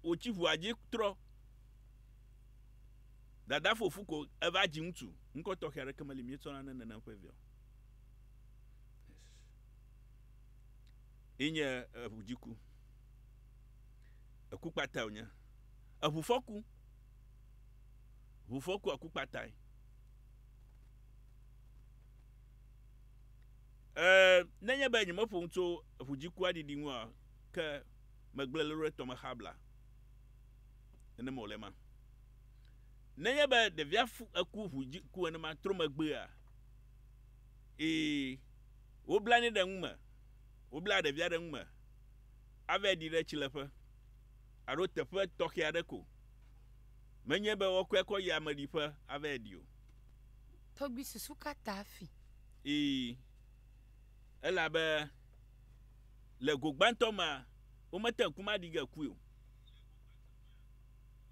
ochivu aji tro dada fofu ko eva ji mtu nko tokere kamali mi tsona na kwevio inye bujiku akupata onya abufoku akupata nenya ba nyima fonto bujiku adidi nwa ka magblelore to mahabla ene molema nenya ba de viafu aku bujiku ene ma tro magbe a oblani de ngma obla de via de ngma ave di de chilefa aro tefe toki adeko menye be okwe ya madifa ave dio togbi susuka tafi ela be le gogbanto ma o mata kuma diga kuyo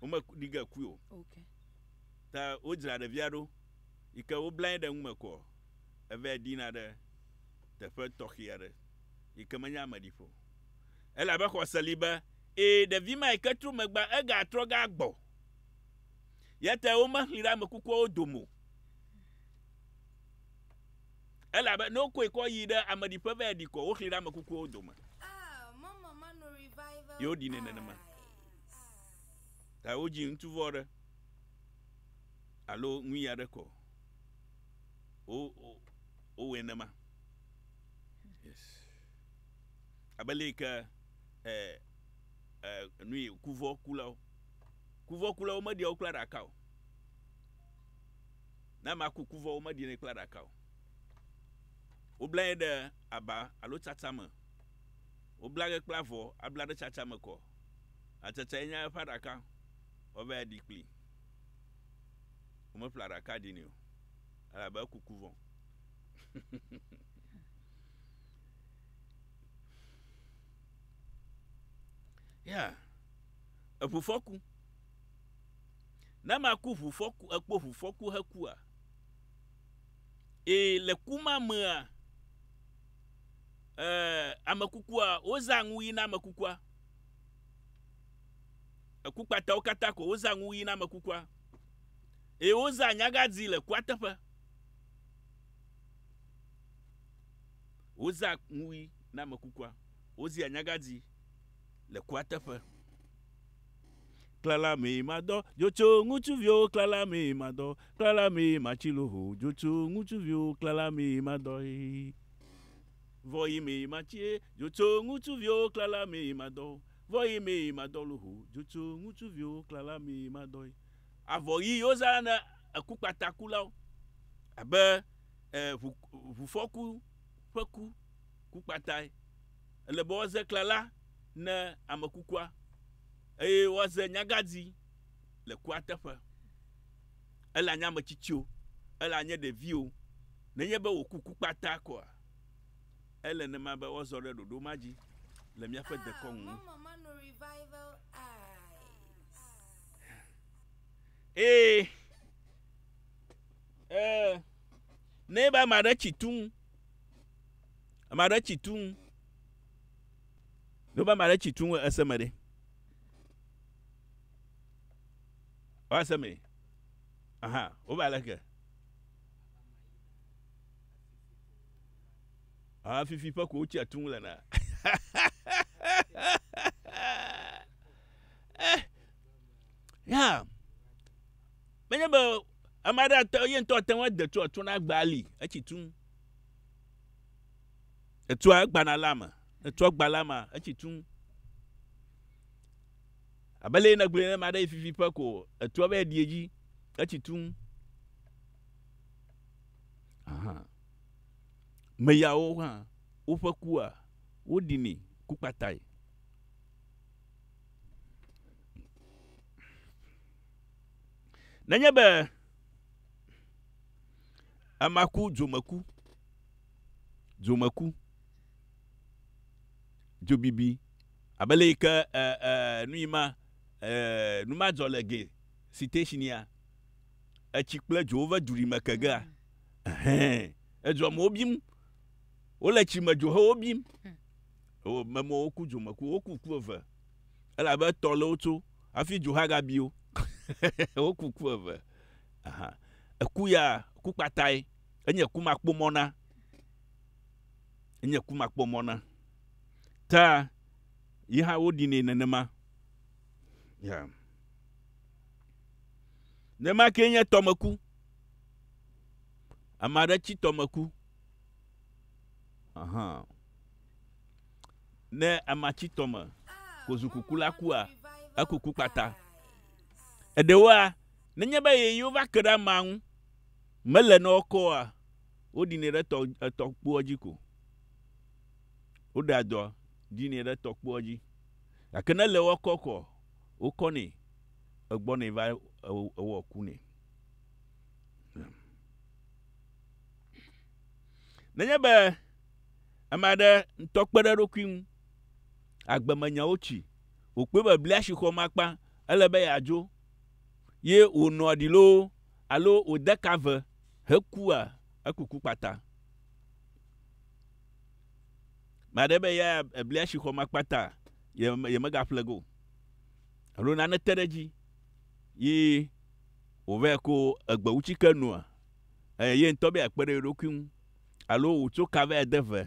o ma diga kuyo okay ta o jira de viado ike o blind de ngma ko ave di na de tefe toki ade ike menya madifo ela be ko saliba de vima iketru megba ega troga gbo yete o ma hira mekuko odomo ela be no ko yida amadi peve di ko o hira mekuko odomo mama no revival yo di ne ma ta oji ntuvore alo nwi ya de ko o wenema yes abelika nui kuvo kula o madi o klara kao na ma kuvo o madi ne klara kao o blade aba alo tatama o blage klavo ablade tatama ko atata nya faraka o ba dikli o mo flara ka dinio ala ba kuvo yeah afufoku na makufu foku akpofu foku hakua le kuma ma amakukua ozangu ina amakukua akupata okatako ozangu ina amakukua oza nyagazi le kwatafa oza ngui na amakukua ozi anyagazi le kwatafa klala me mado jocho ngutuvio klala me mado klala me machiloho jocho ngutuvio klala me mado voi me machie jocho ngutuvio klala me mado voi me madoloho jocho ngutuvio klala me mado avoyi ozana akupata kula abe vufoku foku kupata le boze klala na amakukwa waze nyagazi le kwatafa ela nya machichio ela nya de vio na nye be wokuku kpata ko ele ne ma be wozore dodo maji le mia fe de kon mama no revival ne ba mara chitun no ba mara chitun asemade aseme aha o ba leke fifi pa ko chi atun la na yeah menye ba amada to yen to tan wa de to na gbali a chitun etu agba na lama etu agba lama a chitun abale na gbele na mada fifi pa ko etu aba dieji achitun aha meya o ha o faku a o dini kupatai nanya ba amaku jomaku jobibi abale ka nuima numa zolege citatinia a chikple jova duri makaga ezo mo obim o la chi majo ho obim o memo oku jomaku oku kuova ela be tɔ le wotso afi dzo ha gabio wo kuku eve aha eku ya ku kpatae enye ku makpomona enye ku makpomona ta yi ha wo di ne nenema ya nema ke nye tɔmeku amade tsi tɔmeku aha ne amatsi tɔme kozu kuku la kua ekuku kpata edewoa nenye be yeyiwo va ke ɖe ama ŋu mele ne wokɔa woɖinɛ ɖe tɔkpoa dzi ko woɖe adɔ ɖinɛ ɖe tɔkpoa dzi gake ne le wɔkɔ kɔ wokɔnɛ egbɔnɛ va ewɔ ku nɛ nenye be ame aɖe ŋutɔ kpe ɖe eɖokui ŋu agbemenyawo tsi wòkpe be blia si xɔ makpa ele be yeadzo ye wònɔ ɖi loo alo wòde ka ve hekua ekuku kpata maɖe be ya blia si xɔ makpa ta yemegaƒle go alo nane te ɖe dzi ye wòva ko egbewutsike nua ye ŋutɔ be yakpe ɖe eɖokui ŋu alo wòtso ka va de ve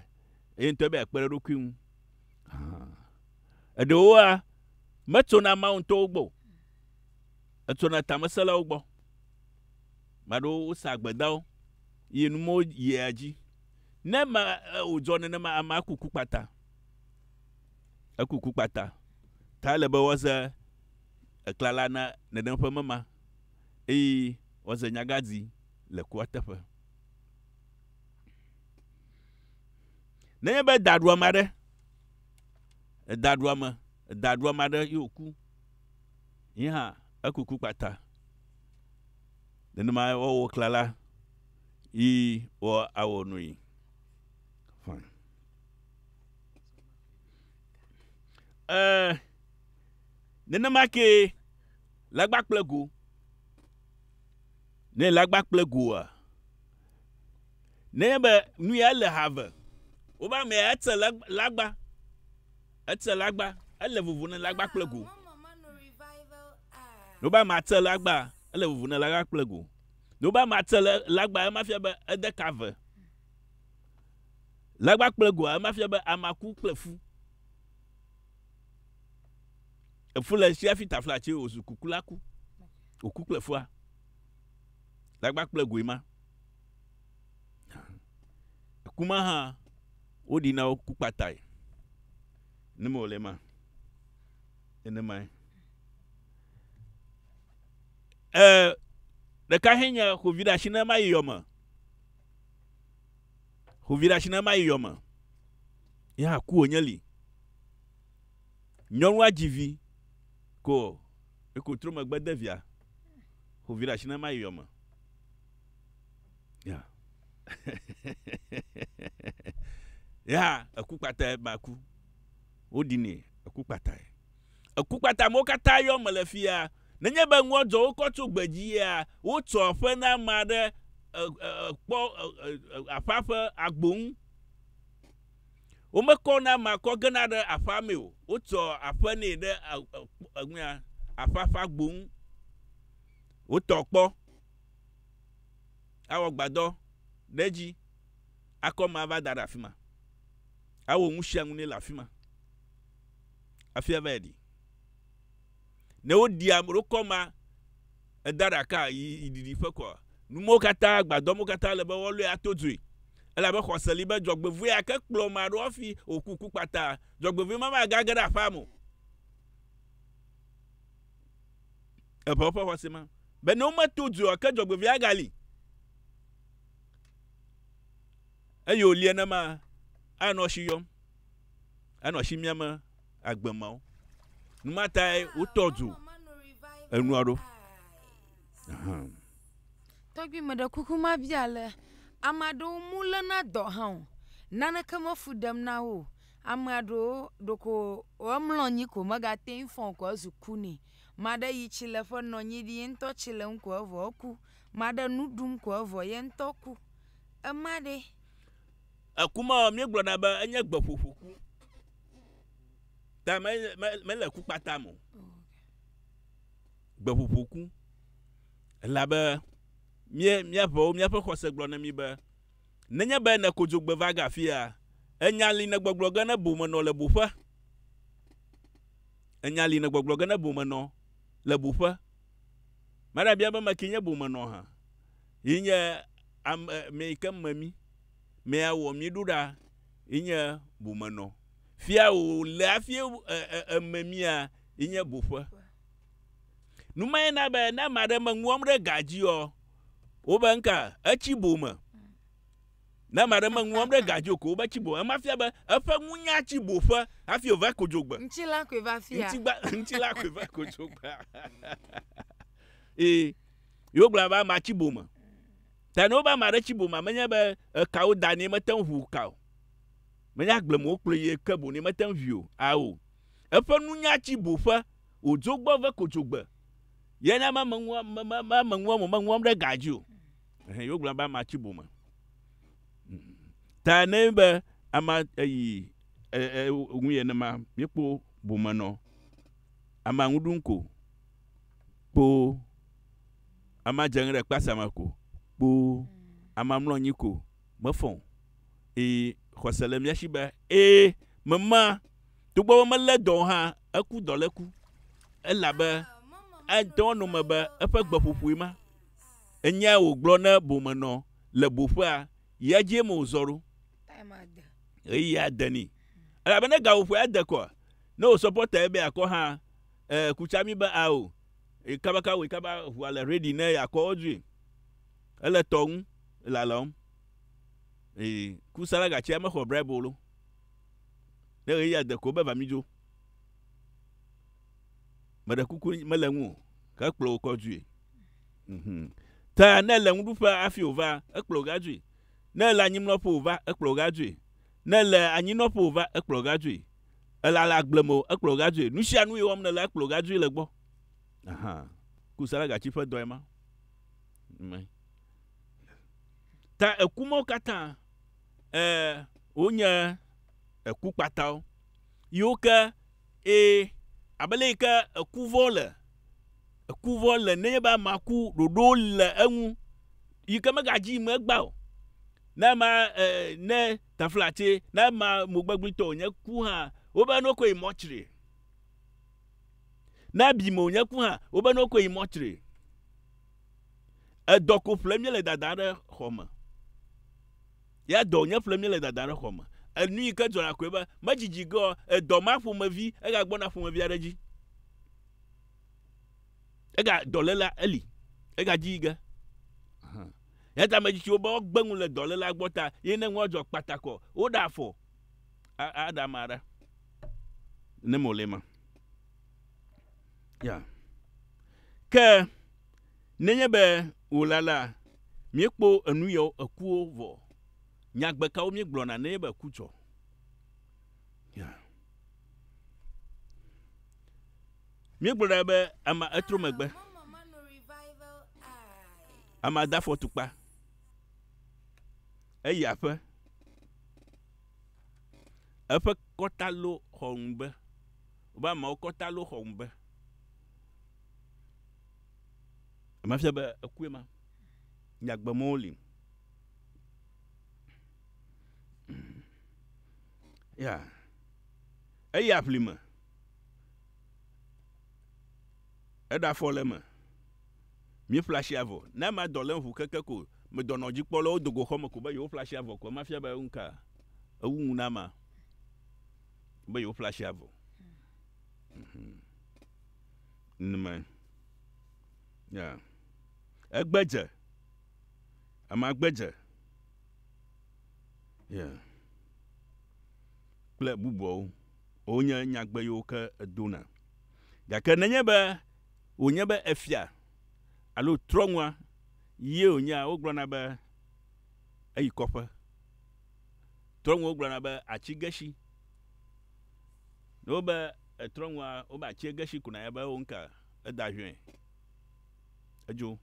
ye ŋutɔ be yakpe ɖe eɖokui ŋu eɖewoa metsona Mawu ŋutɔwo gbɔ etsona tameselawo gbɔ maɖewo wosa agbedawo ye numawo yia dzi ne ma wòdzɔ nenema ama ekuku kpata ta ele be woaze eklala na nenem ƒe mema eye woaze nyagadzi le kua teƒe nenye be daɖuame aɖe daɖuame aɖe ye wòku yi hã ekuku kpata nenema wɔwɔ klala yi wɔ awɔ nui fine nenema ke lagba kple go ne lagba kple goa nenye be nu ya le have woba me etse lagba ele vuvu ne lagba kple go woba ma tse lagba ele vuvu ne lagba kple go woba ma tse lagba emafia be ede ka ve lagba kple goa emafia be amaku kple fu efu le si afi tafla tsi wozu kuku la ku woku kple fua lagba kple goe ma kuma hã woɖina wo ku kpatae ne me wòle ma nenemae ɖeka hẽ nye xovi ɖe asi ne ma yi yɔme ya ku wònye li nyɔnua dzi vi ko eko tro megbe de via xovi ɖe asi ne ma yi yɔme ya ya eku kpata ma ku woɖinɛ eku kpata mo katã yɔ me le fia nenye be ŋuadzɔ wokɔ tso gbedzi ya wotsɔ ƒe na ama ɖe kpɔ aƒa ƒe agbo ŋu womekɔ na ama kɔ gena ɖe aƒa me o wotsɔ aƒe nɛ ɖe aƒa ƒe agbo ŋu wotɔ kpɔ awɔ gbadɔ ɖe dzi akɔ ma va da ɖe afi ma awɔ ŋu sia ŋu nɛ le afi ma afi ava yi ɖi ne woɖi ame ɖo kɔ ma eda ɖaka yi ɖiɖi ƒe kɔ numawo katã agbadɔ mo katã le be wɔlɔe ato dzoe elabe xɔse li be dzɔgbevu ya ke kplɔ ma ɖo hafi wòkuku kpata dzɔgbevu ma gage ɖe aƒea me eƒe ƒe xɔse ma be ne wometo dzoe ke dzɔgbevu ya gali eye wòlie ne ma anɔ si yɔm anɔ si miame agbemawo numatae wotɔ dzo enua ɖo tɔgbi me ɖe kuku ma bia le ame aɖewo mu lena dɔ hã o naneke me fu ɖem na wo ame aɖewo ɖoko womlɔ anyi ko megate ŋu fɔ ko ezu ku nɛ maɖe yi tsi le ƒe nɔ anyi ɖi ye ŋutɔ tsi le ŋu ko evɔ ku maɖe nu ɖum ko evɔ ye ŋutɔ ku ema ɖe ekuma míegblɔna be enye gbeƒoƒo ku ta me le ku kpata mo gbeƒoƒoku elabe míaƒewo míaƒe xɔse gblɔ na mí be nenye be ne kodzogbe va gafia enya li ne gbɔgblɔ ge ne bomenɔ le boƒe enya li ne gbɔgblɔ ge ne bomenɔ le boƒe mara bia be meke nye bomenɔ hã yi nye me ke memi me awɔ mi ɖo ɖa yi nye bomenɔ fia wo le afi ememia yi nye boƒe numaye na be na ma ɖe me ŋuɔm ɖe gadzi wo be nka etsi bome na ma ɖe me ŋuɔm ɖe gadzi ko wo be tsi bome ema fia be eƒe ŋunya tsi boƒe hafi wova kodzogbe ŋtsi la koe va fia ŋtsi la koe va kodzogbe yo gblɔ be ama tsi bome ta ne wo be ama ɖe tsi bome menye be ekawo da ne mete ŋu ʋu ka o menye agbleme wo kplɔ yi ke bo ne mete ŋu vi o awo eƒe nunya tsi boƒe wodzo gbɔ ve kodzogbe yena me ŋuɔm ɖe gadzi o yo gblɔ be ama tsi bome ta ne be ama eyi ŋu ye nema míekpo bomenɔ ama ŋu ɖum ko kpo ama dze ŋu ɖe kpasa me ko kpo ama mlɔ anyi ko mefɔ xɔse le mía si be mema togbɔ be melé dɔ hã eku dɔ le ku elabe etɔ no me be eƒe gbeƒoƒoe ma enya wògblɔ ne bomenɔ le boƒea ya dzie me wòzɔ ɖo eyi ade ni elabe ne gaƒoƒoe ade kɔ ne wò sɔpɔta ebe akɔ hã kutsa mi be ao kabaka wo kaba ʋua le ready ne yakɔ dzoe ele tɔ ŋu lalɔm kusala gatsi mexɔ Bible lo ne eyi ade ko be va mi dzo me ɖe kuku mele ŋu ke ekplɔ wò kɔ dzoe ta ne le ŋuɖuƒe afi wòva ekplɔ ga dzoe ne le anyimlɔƒe wòva ekplɔ ga dzoe ne le anyinɔƒe wòva ekplɔ ga dzoe elala agbleme o ekplɔ ga dzoe nu sia nu yi wɔm ne le ekplɔ ga dzoe le gbɔ kusala gatsi ƒe dɔe ma ta eku mawo katã wonye eku kpatawo yiwo ke abele yi ke ekuvɔ le nenye be amaku ɖoɖo le eŋu yi ke megadzi me gba o ne ma ne taflatse ne ma mogbegblitɔ wònye ku hã wobe no koe mɔtsri ne bi me wònye ku hã wobe no koe mɔtsri edɔ ko ƒlem le dada ɖe xɔ me ya dɔ nye ƒlem le dada ɖe xɔ me enu yi ke dzɔna koe be medzidzi ge edɔ ma ƒomevi ega gbɔna ƒomevi aɖe dzi ega dɔléla eli ega dzi ge ya ta medzitsiwo be wogbe ŋu le dɔléla gbɔ ta ye ne ŋua dzɔ kpatakɔ woɖe afɔ aɖa ama ɖa ne mo le ma ya ke nenye be wòlala míekpo enu yawo ekuwo vɔ nyagbekawo míegblɔna nenye be eku dzɔ míegblɔna be ama etro megbe ama da fɔtukpa eyi aƒe eƒe kɔta lo xɔ ŋugbe wobe amawo kɔta lo xɔ ŋugbe ema fia be ekue ma nyagbemewo li ya eyi aƒlime eɖe afɔ le me míeƒle asi avɔ ne ma dɔ le ʋu keke ko me dɔnɔdzikpɔlawo dogo xɔ me ko be yewo ƒle asi avɔ ko ema fia be ŋka ewu ŋu na ma be yewo ƒle asi avɔ nime ya egbedze ama gbedze ya kple bubuawo wonye nyagbe yiwo ke edona gake nenye be wònye be efia alo trɔŋua ye wònya wogblɔna be eyi kɔƒe trɔŋua wogblɔna be atsi geshi ne wobe trɔŋua wobe atsi geshi kuna ya be wo ŋka eda hwɛ edzo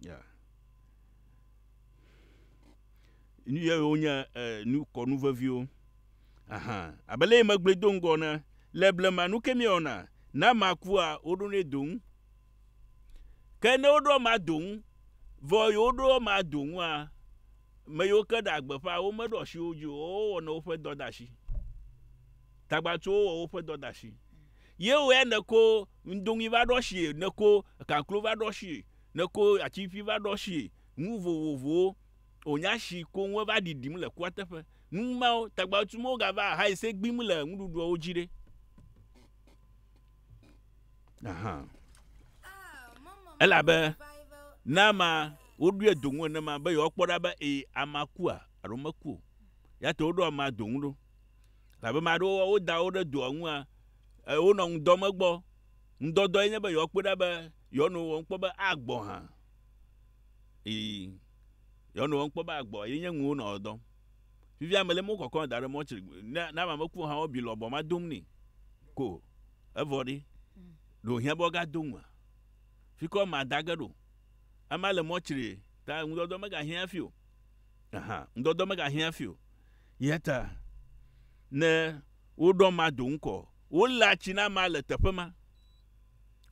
ya nu ye wonye nu kɔnu veviwo abele yi megble do ŋgɔ ne le blemanu ke miona na makua odone dong ke ne odo ma dong vo yo do ma dong a me yo ke da agbefa o me do shi oju o no fe do da shi tagbatu o fe do da shi ye o ene ko ndongi va do shi ne ko kanklo va do shi ne ko atifi va do shi nu vovovo onya shi ko won va didim le ko tefe nu ma tagbatu mo ga va ha ise gbim le ndudu o jire aha ela be na ma odu edonwo na ma be yo kpoda ba amakua aromaku ya to do ma donwo la be ma do o da o do anwa o no ndo magbo ndodo yen be yo kpoda ba yo no won kpo ba agbo ha yo no won kpo ba agbo yen nwu na odo fifi amele mo kokon dare mo chiri na ma maku ha obi lo bo ma dum ni ko evori do hia bo ga dum fiko ma dagado amale mo chiri ta ndodo mega hia fio aha ndodo mega hia fio yeta ne wodo ma dum ko wola china ma le tepema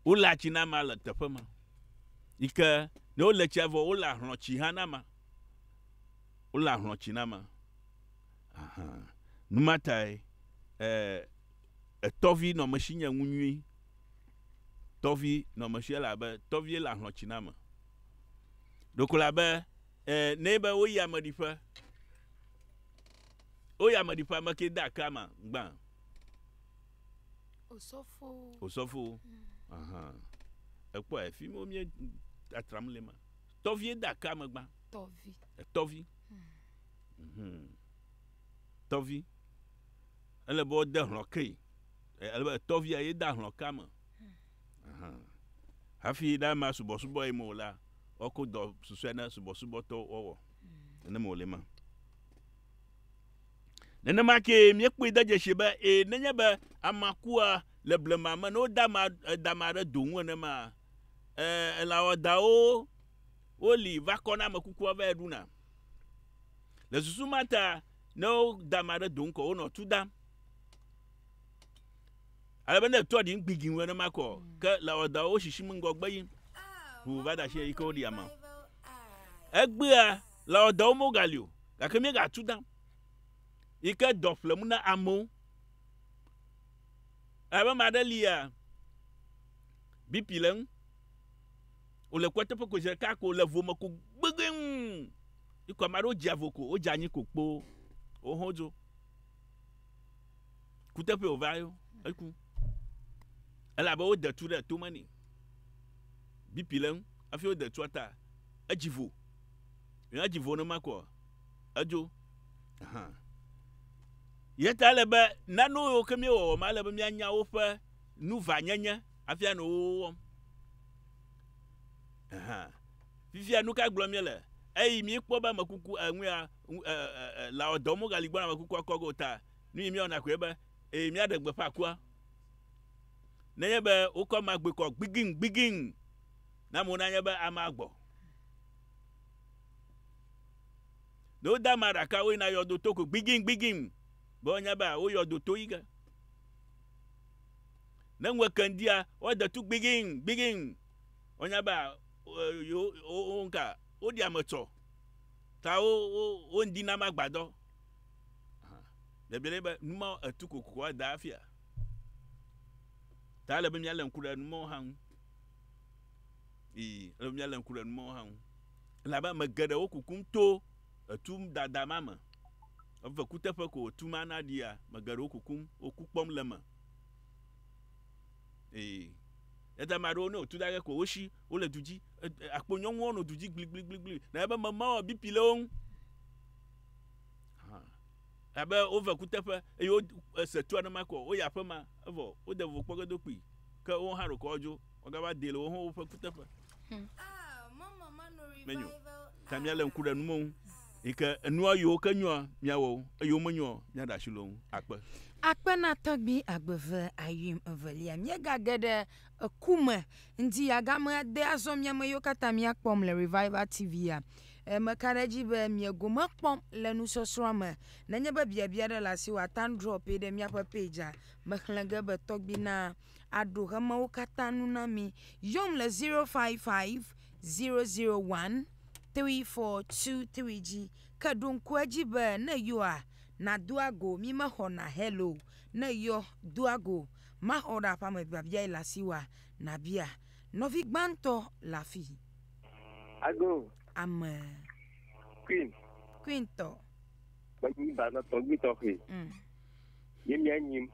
wola china ma le tepema ike ne ole chevo wola hron chi hanama wola hron china ma aha numatai tovi no mashinya nwunwi tovi no mashia ba tovi la hron china ma dokola ba neighbor o ya madifa make da kama gba osofo aha epo e fi mo mi atramle ma tovi da kama gba tovi tovi ele bo de hron kai ele tovi aye da hron kama aha hafi da ma subo e mo la oko do susena subo to owo ene mo le ma nene make mi ekpe daje sheba nenya ba amakua le blema ma no da ma re donwo ne ma la oda o oli vakona makuku ava eduna le susumata no da ma re donko no tuda alaba ne to di gbigin we ne mako ke la oda o shishim ngogba yin hu vada she iko di ama egbea la oda o mogalio ka kemi ga tuda ike doflemu na amo aba madalia bipilen o le kwete poko je ka ko le voma ko gbegin iko maro javoko o janyi ko po o hojo kutepe o vayo aku ala ba o de tu de to mani bipilen afi o de tu ata ajivo no mako ajo aha yeta lebe nanu yo kemi o ma lebe mi anya wo fe nu va nyenye afia no wo aha fifia nu ka glo mi le mi kpo ba makuku anwa la odomo galigbo na makuku akogo ta nu mi ona ko ebe mi adegbe fa kwa nenye be o ko magbe ko gbigin na mo na nye be amagbo no da maraka we na yodo to ko gbigin bonya ba o yodo to iga na nwe kandia o da tu gbigin onya ba o nka o di amoto ta o ndi na magbado bebele ba numa atuko ko da afia ta le bemya len kura numo han le bemya len kura numo han la ba magada o kukum to atum dada mama ava kutefa ko tuma na dia magada o kukum o kukpom lema eta maro no tu daga ko oshi o le duji aponyon won no duji gligligligli na ba mama obi pilon abe over kutefa yo setu na mako o ya fama evo o de vo pogodo pi ka o haro ko ojo o ga ba dele o ho fa kutefa mama mano menyo tamia le nkura numo ika enu ayo kanyo miawo ayo monyo nya da shilo akpe na tagbi agbeve ayim evelia mi gagede kuma ndi agama de azomia mayo katamia kpom le Revival TV ya makareji be mi goma pom le nu sosro me na nya ba bia bia de la si wa tan drop e de mi apa page a mekhlenge be togbi na ado ha ma ukata nu na mi yom le 055 001 3423G kadun kwaji be na yo a na duago mi ma ho na hello na yo duago ma ora pa me bia ila siwa na bia novi gbanto la fi ago queen to ba ni ba na to gbi to he yemi anyim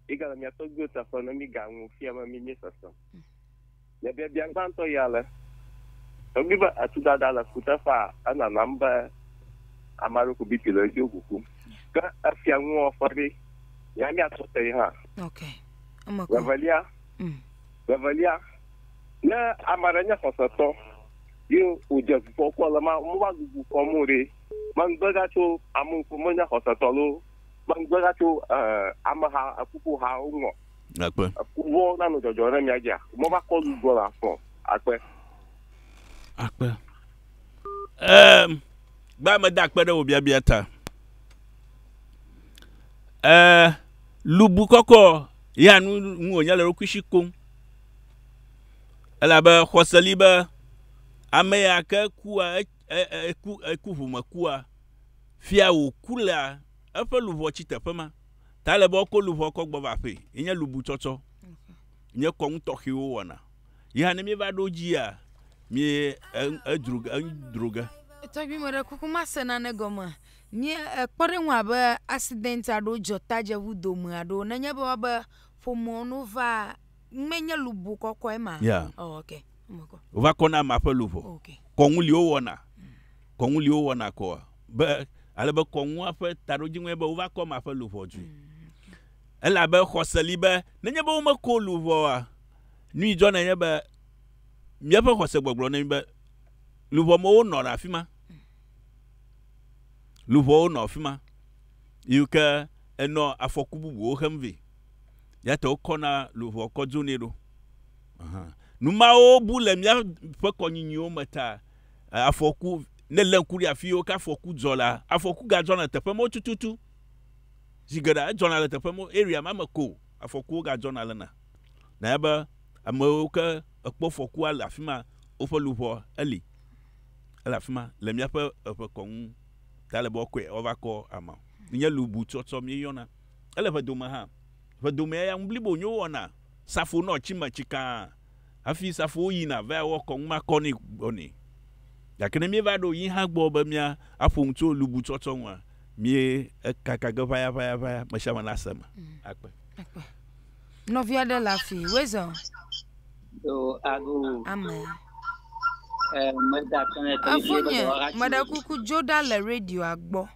igala mi to gbi ta fa na mi ga nwu fi ama mi ni soso ya bia bia gbanto ya le to gbi ba atuda da la kuta fa ana namba amaru ku bi pilo ji okuku ka afia nwu ofari ya mi atote ha okay amako Revelia na amaranya fosoto yo uje foko la ma mo ba gugu komure man gbaga to amun ko mo nya fosoto lo man gbaga to amaha akuku ha unwo akpe wo na no jojo na mi aja mo ba ko lu go la fo akpe ba ma dak pede obi abiata lubu koko ya nu onya le rokushikon ala ba khosaliba ameya ka kuwa ekuvumakua fia wo kula afa luvo chitepema tale ba ko luvo ko gbova fe inya lubu chocho nye ko ntohi wo wana ya ne mi ba doji a mi druga to bi mo re kukuma sena ne goma ni kpore nwa ba accident ado jota je wudo mu ado na nya ba fomo no va menya lubu koko ema yeah okay moko va kona ma fa luvo okay konuli o wona ko ba ale ba konwu afa taroji nwe ba va ko ma fa luvo ju ela ba khosali ba na nya ba ma ko luvo a ni jo na nya ba mi fa khose gbogbo na mi ba luvo mo no na fima luvo no fima yuka eno afokubu wo hamvi ya to kona luvo ko juniro numa o bule mia fe konyinyo mata afoku ne lankuri afio ka afoku zola afoku ga jona tepe mo tututu zigara jona la tepe mo area mama ko afoku ga jona lana na yaba amoka akpo foku ala fima ofo luvo ali ala fima le mia fe kon dale bokwe ovako ama nya lubu tsotso mi yona ele fa doma ha fa doma ya mblibo nyo wona safo no chima chika afi safo yina va wo kon ma koni oni yakene mi va do yin ha gbo ba mia afo nto lubu tsotso nwa mi kakaga vaya mashama nasema akpe no via de la fi wezo so ago amen mada kuku joda le radio agbo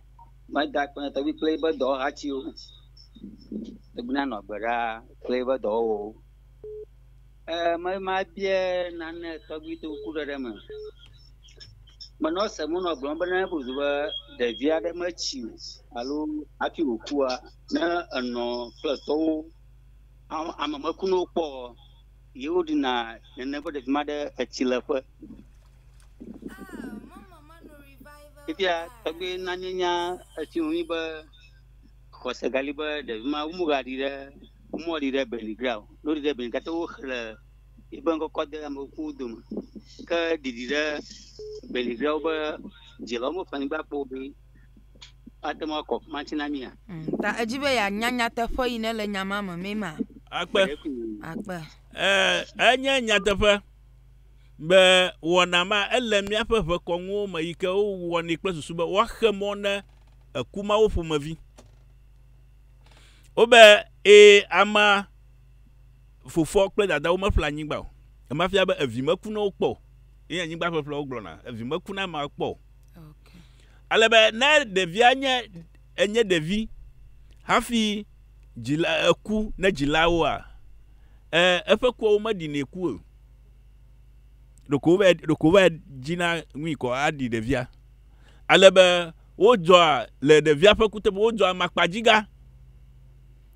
mada kan to bi play ba do ha ti o egbuna no gbara play ba do o ma bie na ne to bi to ku re me mano se mo no gbon ba na bu ba de via de ma chi alo ati okua na no plateau ama kuno po yodi na ne ba de ma de achilafa Ipia tabi nanya achiuni ba kosa galiba de ma umugadi de umodi de beligrao no de ben kato khla ibango kode am kudum ka didira beligrao ba jilamo fani ba pobi atama ko mantinamia ta ajibe ya nyanya ta fo ine le nyama ma mema akpe anya nyata fa be wona ma elem ya fefe konwo ma yike o woni klesusu be wa khemona akuma wo fomavi obe ama fofo kle dada wo ma fla nyigba o ma fia be avimaku no kpo eyan nyigba fefe oglona avimaku na ma kpo okay alebe na devi enye devi hafi jila aku na jilawo a efe ko ma di na ku Dokova jina wiko adi devia. Alebe ojo le devia pe kute ojo makpajiga.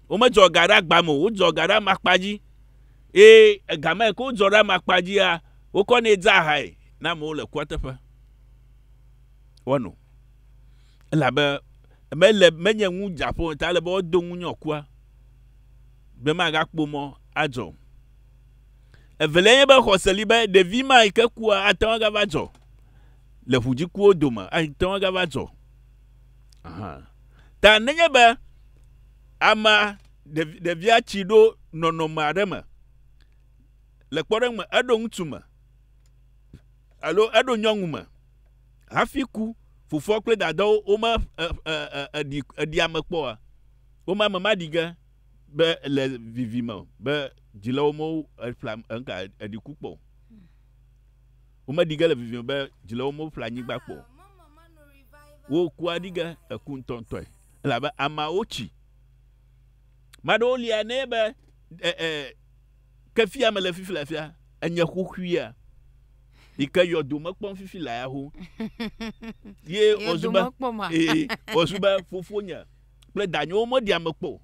O mejo gara gbamo, ojo gara makpaji. Gama ko ojo ra makpaji a, o ko ne za hai na mo le kwatefa. wano la be mele menye ŋu Japan ta le be do ŋu nyɔkua be ma ga kpomo adzo evele ye be xɔseli be ɖevi ma yi ke kua atɔwo ga va dzo le ʋudzikuwo dome atɔwo ga va dzo ta nenye be ama ɖevia tsi ɖo nɔnɔme aɖe me le kpɔɖeŋu me eɖo ŋutsu me alo eɖo nyɔnu me hafi ku fofoa kple dadawo wome eɖi ame kpɔa wome ame ma ɖi ge be le vivi me be dzilawo mo eɖi ku kpɔ wome ɖi ge le vivi me be dzilawo mo ƒle anyigba kpɔ wo kua ɖi ge eku ŋutɔŋutɔe elabe ameawo tsi maɖewo lia ne be kefi ame le fifi le fia enye xoxoea yi ke yɔdo mekpɔm fifi la ya ho ye wozu be fofo nye kple danyewo meɖi ame kpɔ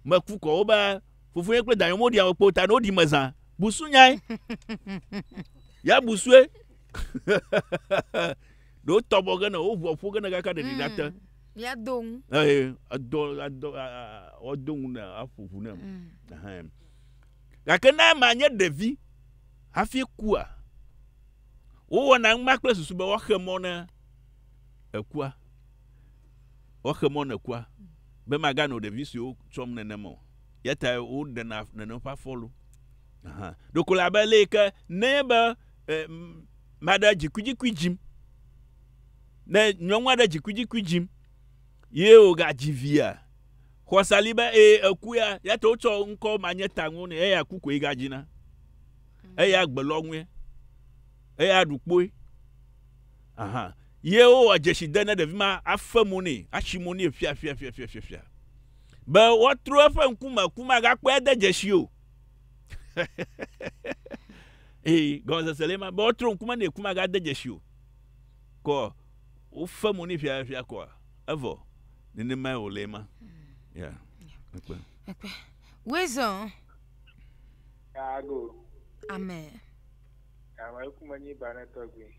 meku kɔ wo be fofo nye kple danyewo meɖi ame kpɔ ta ne woɖi me zã busu nyae ya busue ɖewo tɔbɔ ge ne wo ʋua ƒo ge ne kaka ɖeɖi ɖa te ya do ŋu wodo ŋu ne aƒoʋu ne gake na ma nye ɖevi hafi kua wowɔna ŋuma kple susu be woaxe mɔ ne ekua woaxe mɔ ne ekua be maganɔ ɖevi siwo tsɔm nenema o yata woɖena nenem ƒe afɔlo ɖoko le abe le ke ne be maɖe dzikudzikui dzim ne nyɔnu aɖe dzikudzikui dzim ye wogadzi via xɔsali be ekuya yata wotsɔ ŋkɔ manye ta ŋu ne eya kuko yi gadzina eya gbelɔŋue eya ɖukpoe ye wo dzesi de ne ɖevi ma afe mo ne asi mo ne fia be woatro eƒe ŋkume kuma gakpɔ ede dzesi o gɔmesese le ma be wotro ŋkume ne kuma ga de dzesi o kɔ wofe mo ne fia kɔ evɔ nenema wo le ma Wisdom. Ago. Amen. Kuma nyi bana togwe.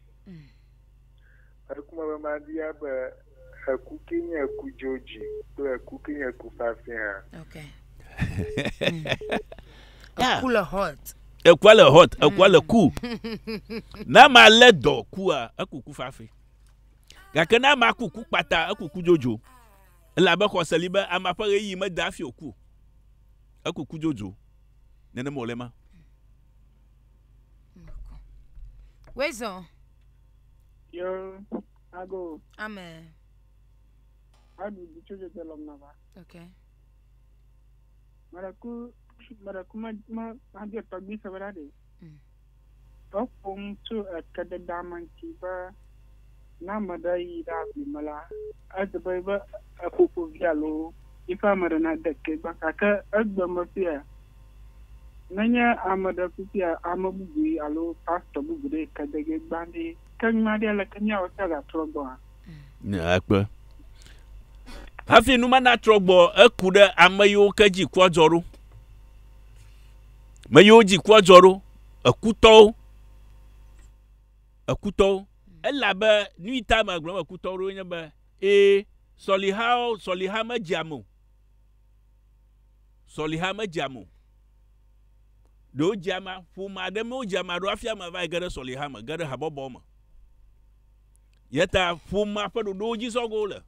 Kuma ba dia ba kukinya kujoji, to kukinya kufafia. Okay. Akula hot. Ekwale hot, ekwale cool. Na ma le do kua akuku fafi. Gake na ma kuku kpata akuku jojo. La be xɔseli be ama ƒe ɣeyiɣi me da afi oku ekuku jojo nenema wòle ma. Wezo. Yo, ago. Amen. Adu bichoje telom na ba. Okay. Maraku ma dia pagi sabarade. Opom tu kada damanti ba na madai da bi mala azbai ba akuku vialo ifa marana dake ba kaka agba mafia nanya amada kupia amabugi alo pastor bugude kadege bandi kan ma dia la kanya otala trobo na akpa hafi numa na trobo ekude amayo kaji kwajoro mayo ji kwajoro akuto elabe nuita ma gblɔ kutɔwo nye be sɔliha me dziamo ɖewo dziama ƒoma aɖe me wo dziama ɖo afi ame va yi ge ɖe sɔliha me ge ɖe habɔbɔ me yeta ƒoma ƒe ɖoɖowo dzi zɔgo le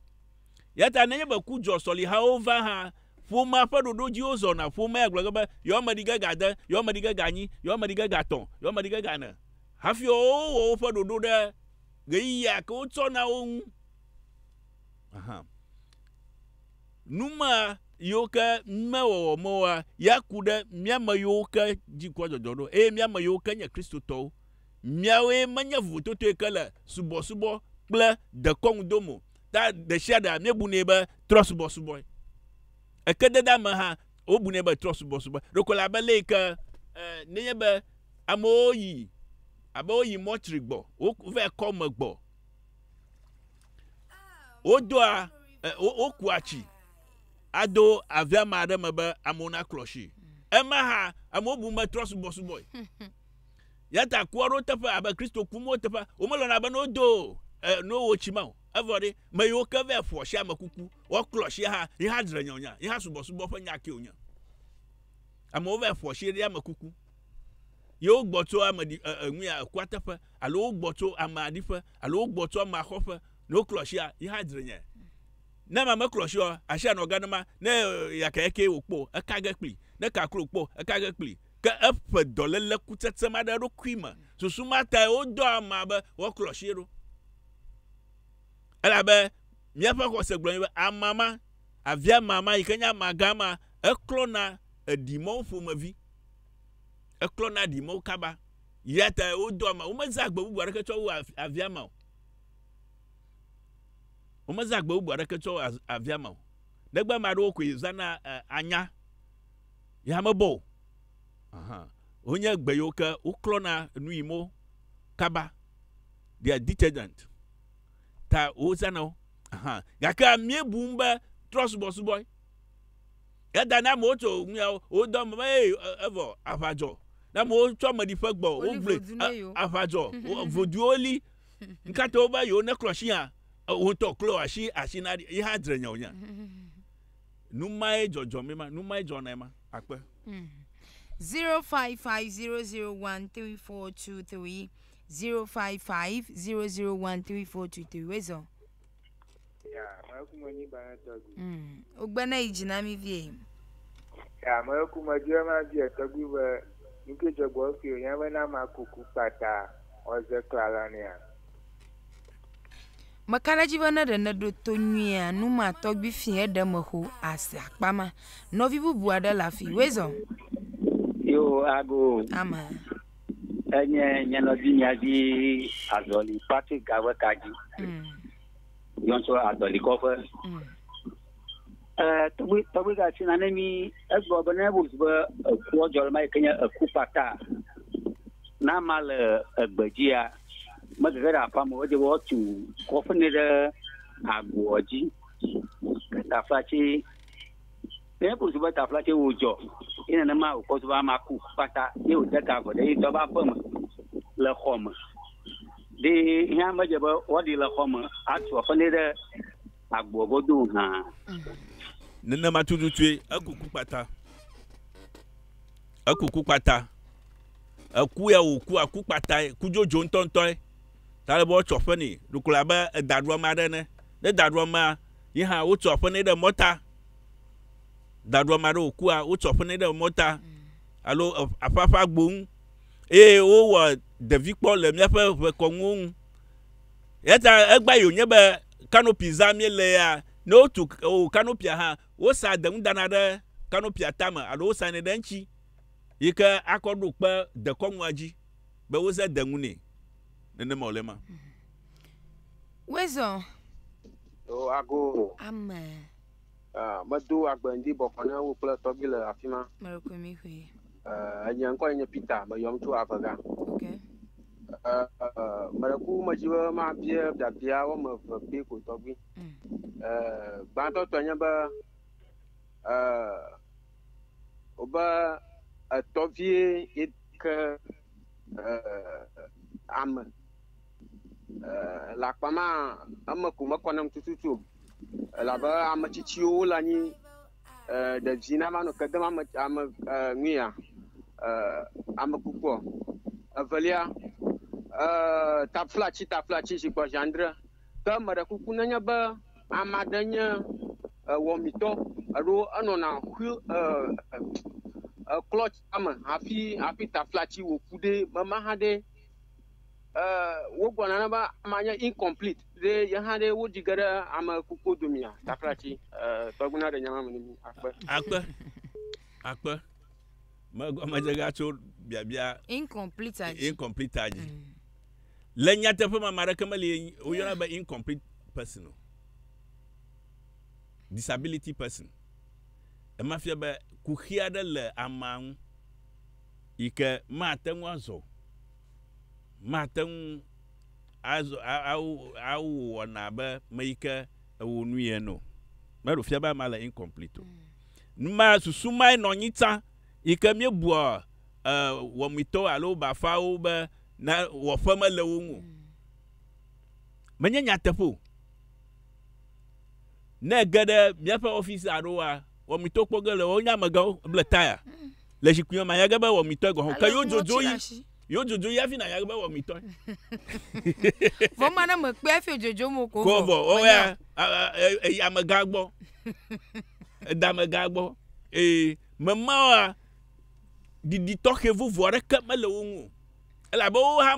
yeta nenye be ku dzɔ sɔlihawo va hã ƒoma ƒe ɖoɖo dzi wo zɔna ƒoma ya gblɔ be yɔme ɖi ge gade yɔme ɖi ge ganyi yɔme ɖi ge gatɔ̃ yɔme ɖi ge gane hafi wo ƒe ɖoɖo ɖe ɣeyiɣia ke wotsɔ na wo ŋu numa yiwo ke mewɔwɔ mewoa ya ku ɖe míame yiwo ke dzikɔ dzɔdzɔ ɖo eye míame yiwo ke nye kristotɔwo míawoe menye vovototo yi ke le subɔsubɔ kple dekɔŋu domo ta ɖe sia ɖe míebunɛ be trɔ subɔsubɔe ekedede me hã wobunɛ be trɔ subɔsubɔe ɖoko le abe le yi ke nenye be amewo yi abe woyi mɔtri gbɔ wova kɔ me gbɔ wodoa woku atsi ado aviama aɖe me be amewo na klɔsi ema hã amewo bu me trɔ subɔsubɔe yata ku aɖewo teƒe abe kristo kumo teƒe womelɔna be no do no wo tsi ma o Everybody, may you cover for Shama Cuckoo, or Closh, ya, he had Renonia, he has Bosubo for Yakunia. I'm over for Shama Cuckoo. You bottle am a quarter, a low bottle am a differ, a low bottle am a hopper, no cloche, he had Renia. Never ma cloche, I shall no ganama, ne yakake upo, a kagakli, ne kakrupo, a kagakli. Ka up for dollar kutat some other creamer. So sumata old dog mabber or clochero. Alabe, Miapa was a grave, a mamma, a via mamma, Ikanya magama, a clona, a demon for movie. A clona demo caba. Yet I old doma, Umazak Bubarakato a viamo. Umazak Bubarakato as a viamo. Negba Maroko is Zana Anya Yamabo. Onya Bayoka, Uklona, Nuimo, Kaba. They are detergent. Ta Ozano. Yaka me boomba, trust boss boy. Yadana moto, meow, Odom, ever, Avajo. Namo Choma di Fogbo, Avajo, Voduoli, Nkatoba, you necrosia, Oto Clo, she, Ashina, he had Renonia. Numai Jojo, Numai John Emma, Aqua. 0550013423 0550013423 wezo makumani bana togu ogbana ijina mi vie makumaji ma vie togu ba nuke jogbo fi oyan bana makuku pata oze klalania makaraji bana de na do tonua nu ma togbi fi de maho asa pama no vibu buada la fi wezo yo ago ama enye no dinya di azoli party gawe kaji yonso azoli cover to ga sinane mi egbo bana busba ko jol mai kenya kupata na mal egbejia magara pamo oje wo tu ko fune de agwoji ta fachi e busba ta fachi ojo ina na ma ko ba ma ku pata ye o daka ko de to ba pam le khom de ya ma je ba o di le khom a to fa ne de agbogo du ha nana matututue akuku pata aku ya oku akupata kujojo ntonton tale bo chofe ni dukula ba dadro ma de ne dadro ma yi ha o chofe ne de mota dadro ma ro ku a o chofe ne de mota alo afafa gbon o wo de vicpo le mi fa ko ngun yeta egba yo nye be canopy zamie le ya no to o canopy ha o sa de ndanade canopy tama alo o sa ne danchi yika akodu pa de konwaji be wo za dangune nene molema wezo o ago ama madu agbandi bokona wo pla togile afima maroko mi hui anyan ko nya pita ba yom tu afaga okay maraku majiwa ma bia da bia wo ma pe ko togi ba to tonya ba oba tovie et am la pama am kuma konam tututu la ba am chichio la ni de zina ma no kadama am ngia am kuko avalia ta flachi si kwa jandra kama da kukunanya ba amadanya womito aro anona clutch ama hafi ta flachi wo kude mama hade wo gwana ba amanya incomplete de ya hade wo digara ama kukodumia ta flachi toguna da nyama mini akpa ma jaga cho bia incomplete aji lenya te fa mara kamali o yona ba incomplete person disability person e ma fia ba ku khiada le amang ike maten wazo maten azo au wana ba maika wonu ye no ma ro fia ba mala incomplete numa susuma no nyita ike me bua womito alo ba fawo ba na wo fama le wonu manya nyatefo ne gede miaƒe office aɖoa wɔmitɔ kpɔ ge le wonya megawo ble taya le zikpuia me yage be wɔmitɔ go ke yo jojo yafi na yage be wɔmitɔ vɔ ma na me kpe afi jojo mo ko vɔ o ya amega gbɔ edamega gbɔ memawa didi tɔxe vovo aɖeke mele wo ŋu elabe wo ha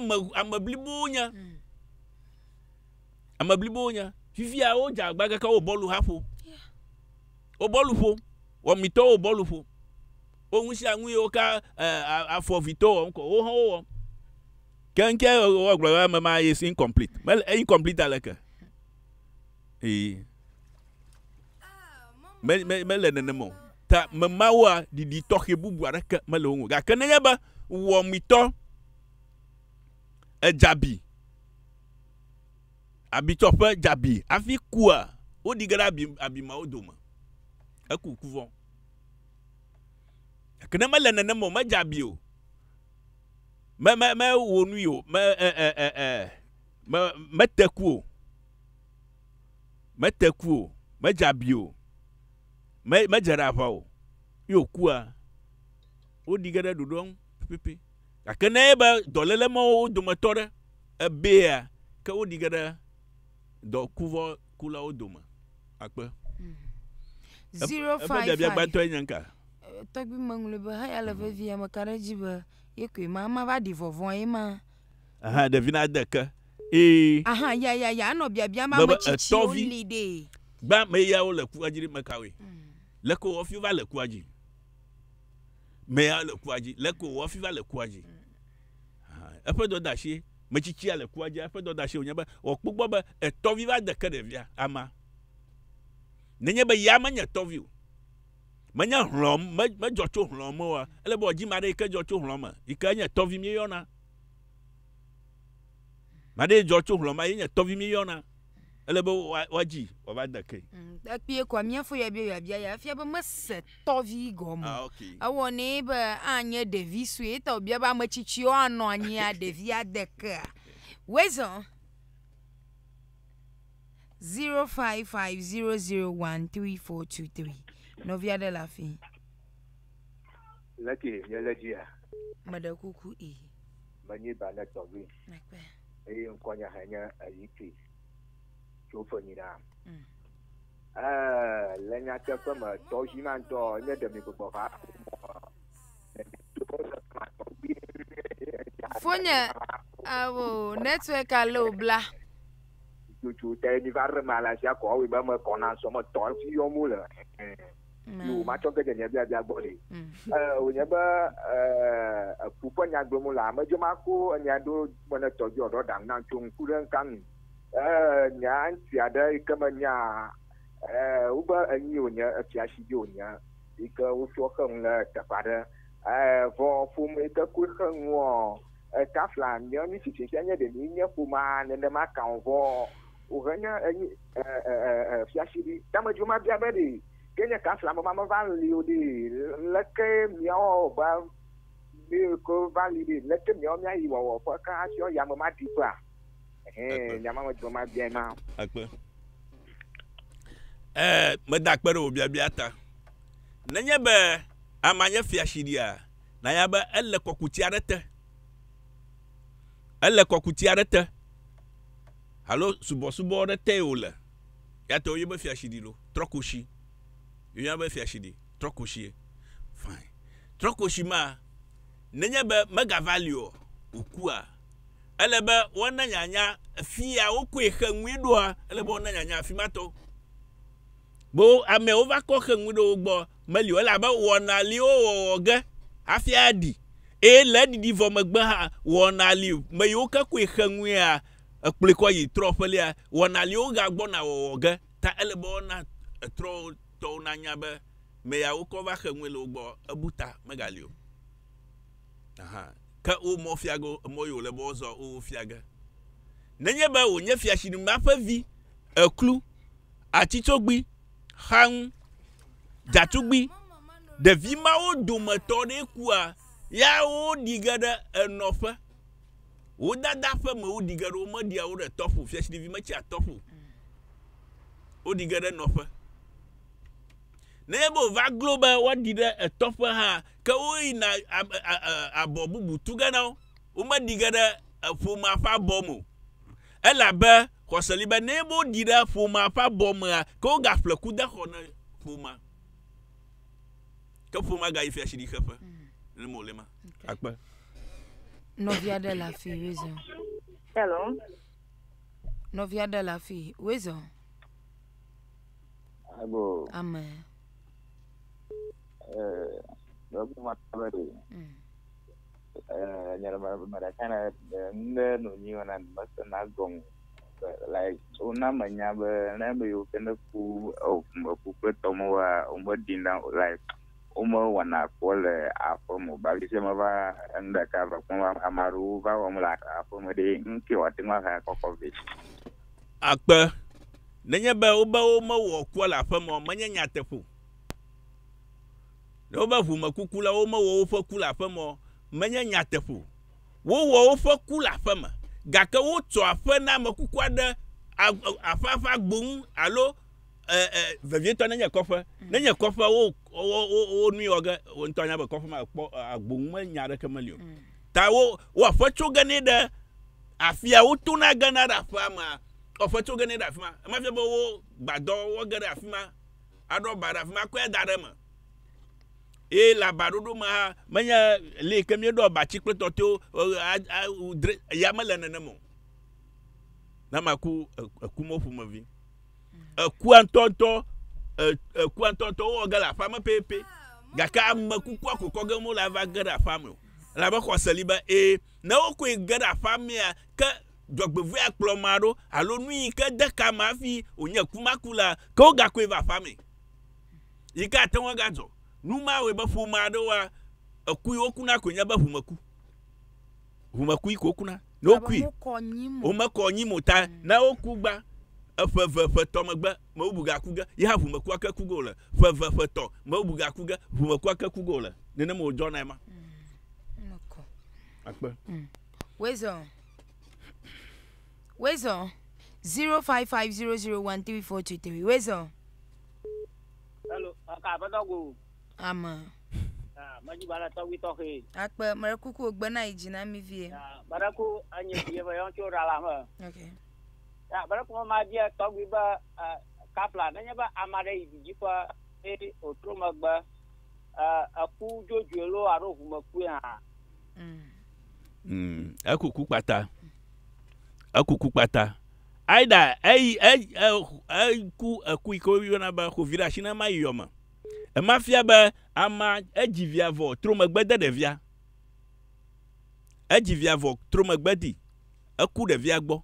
ame blibo nya fifia wo dza agba keke wo bɔlu haƒo wo bɔlu ƒo wɔmitɔ wo bɔlu ƒo wo ŋusia ŋu yiwo ka afɔvitɔ wɔm kɔ wo hã wo wɔm kenke wo gblɔ be ma is incomplete mele incomplete aleke mele nenema ta memawoa didi tɔxe bubu aɖeke mele wo ŋu gake nenye be wɔmitɔ edzabi abitsɔƒe dzabi afi kua wodi ge ɖe abimawo dome eku kuvɔ gake ne mele nenema o medzabi o me wo nu yi o meteku o medzabi o medze ɖe aʋa o yo kua wodi ge ɖe ɖoɖoa ŋu pepe gake ne be dɔléle mawo dometɔ ɖe ebea ke wodi ge ɖe dɔkuvɔ kulawo dome akpe 055 tɔgbi manglo be haya le vevia me ka ɖe dzi be yekoe ma va ɖi vɔvɔ ye ma aha ɖevi na de ke aha ya anɔ biabia ma me tsitsi li de gba me yawo le kua dzi me kawe leko wofi va le kua dzi me ya le kua dzi leko wofi va le kua dzi eƒe dɔdashi metsitsia le kua dzi eƒe dɔdashi wonye be wòkpɔgbɔ be etɔvi va de ke ɖevia ama nenye be ya menye tɔvi o menye hlɔm medzɔ tso hlɔm oa ele be wòdzi ma ɖe yi ke dzɔ tso hlɔm me yi ke nye tɔvi mi yɔna ma ɖe dzɔ tso hlɔm ma yi nye tɔvi mi yɔna ele be woadzi wòva de ke ekpie kɔ miafo ya biabia ya fia be mese tɔvi gɔme ewɔ ne be anye ɖevi sue ta wòbia be ame tsitsiwo anɔ anyi a ɖevia de ke wezɔ 0550013423 novia de la fi laki yele dia mada kuku mani ba na tobi nakpe nkonya hanya ayiki chofo ni na lenya te ko ma toji man to nye de mi ko fa fonya awo network alo bla tu te ni va Malaysia ko wi ba ma kona so ma to fi yo mu le yo ma to ke je bia gbori o nye ba pupo nya gbo mu la ma jo ma ko nya do mo na to jo do dang na chung ku ren kan nya nti ada ke ma nya u ba anyi o nya afia shi jo nya ike u so khang la ta pa de vo fu me ke ku khang wo ta flan nya ni si si nya de ni nya fu ma ne de ma kan vo Uranya fiashiri tama juma bia bedi kenya ka fla mama vali odi leke mio ba bi ko vali di leke mio mia yi wo fa ka asio ya mama dipa nya mama juma bia na akpe me da kpere obia bia ta nenye be amanye fiashiri a na ya be ele kokuti arete Hallo, subo de teole. Ya to ye be fiashidi lo. Trokoshi. Yo be fiashidi. Trokoshi. Fine. Trokoshi ma nenye be mega value okua. Ele be wona nyanya fia oku ehanwido a ele be wona nyanya afimato. Bo ame over ko hanwido gbo mali ele be wona li o oge afia di. E le di vo megbe ha wona li me yo ka ku ehanwi a ekplikɔ yi trɔ ƒelia wɔnaliwo gagbɔ na wɔwɔge ta ele be wɔna trɔ tɔwo nanya be me ya wokɔ va xe ŋue le wo gbɔ ebuta megali o ke wo mɔ fiago mɔ yi wòle be wozɔ wo fiage nenye be wònye fiasinima ƒe vi eklu atitsogbi xaŋu dzatugbi ɖevi mawo dometɔ ɖe kua ya wo ɖi ge ɖe enɔƒe wo dada ƒe me wo di ge ɖe wo media wo ɖe tɔƒo fiasidivi metsi atɔƒo wo di ge ɖe nɔƒe nebo va globe what did a topper ha ka we na abobu tugana o ma digada fuma fa bomo ela be koseli be nebo dida fuma fa bomo ka o ga fleku da khona fuma ka fuma ga ifi ashiri kafa le molema akpa Novia de la fille, raison. Hello. Novia de la fille, raison. Abo. Amen. Dobu matabari. Nyara marakana nde no nyiwana basta na gong. Like una manyaba na be you can ku tomo wa dinda like wana kole afo mo balisema ba anda ka ba kuma amaru ba wa mula afo mo de nki watinga ka kokovi akpa nenye ba oba o ma wo kwala fa mo manya nyatefu no ba fu makukula o ma wo fa kula fa mo manya nyatefu wo fa kula fa ma gaka wo to afa na makukwa da afafa gbun alo vevieto nanya kofa wo nui oga wo ntonya ba kofa ma agbun ma nyaade kamalio ta wo fa chuga ne da afia wo tuna gana da fama o fa chuga ne da fama ma fe bo wo gbado wo gada afima ado ba da fama ko da da ma e la barudu ma manya le kemie do ba chikleto to ya malana na mo na maku akumo fu ma vi kuantonto o gala fama pepe gaka makuku akoko gamo la va gada fama la ba ko saliba na o ko gada fama ya ka dogbevu aklomaro alo nui ka daka mafi onya kumakula ko ga ko va fama yika tan ga zo numa we ba fu ma do wa akuyi okuna ko nya ba humaku iko kuna no kui o ma ko nyimo ta na okugba fa to magba ma obuga kuga ya hafu maku aka kugola fa to ma obuga kuga fu maku aka kugola nene mo jona ma nako akpa wezo 0550013423 wezo hello aka badago ama maji bala tawi tohe akpa marakuku ogbana ijina mi vie baraku anye vie ba yon chora la ma okay baraku ma dia tawi ba kapla nanya ba amare ijipa otro magba aku jojuelo aro fumaku ha akuku pata aida aku iko yona ba ko vira shina ma yoma e mafia ba ama ejivia vo tro magbede de via ejivia vo tro magbedi aku de via gbo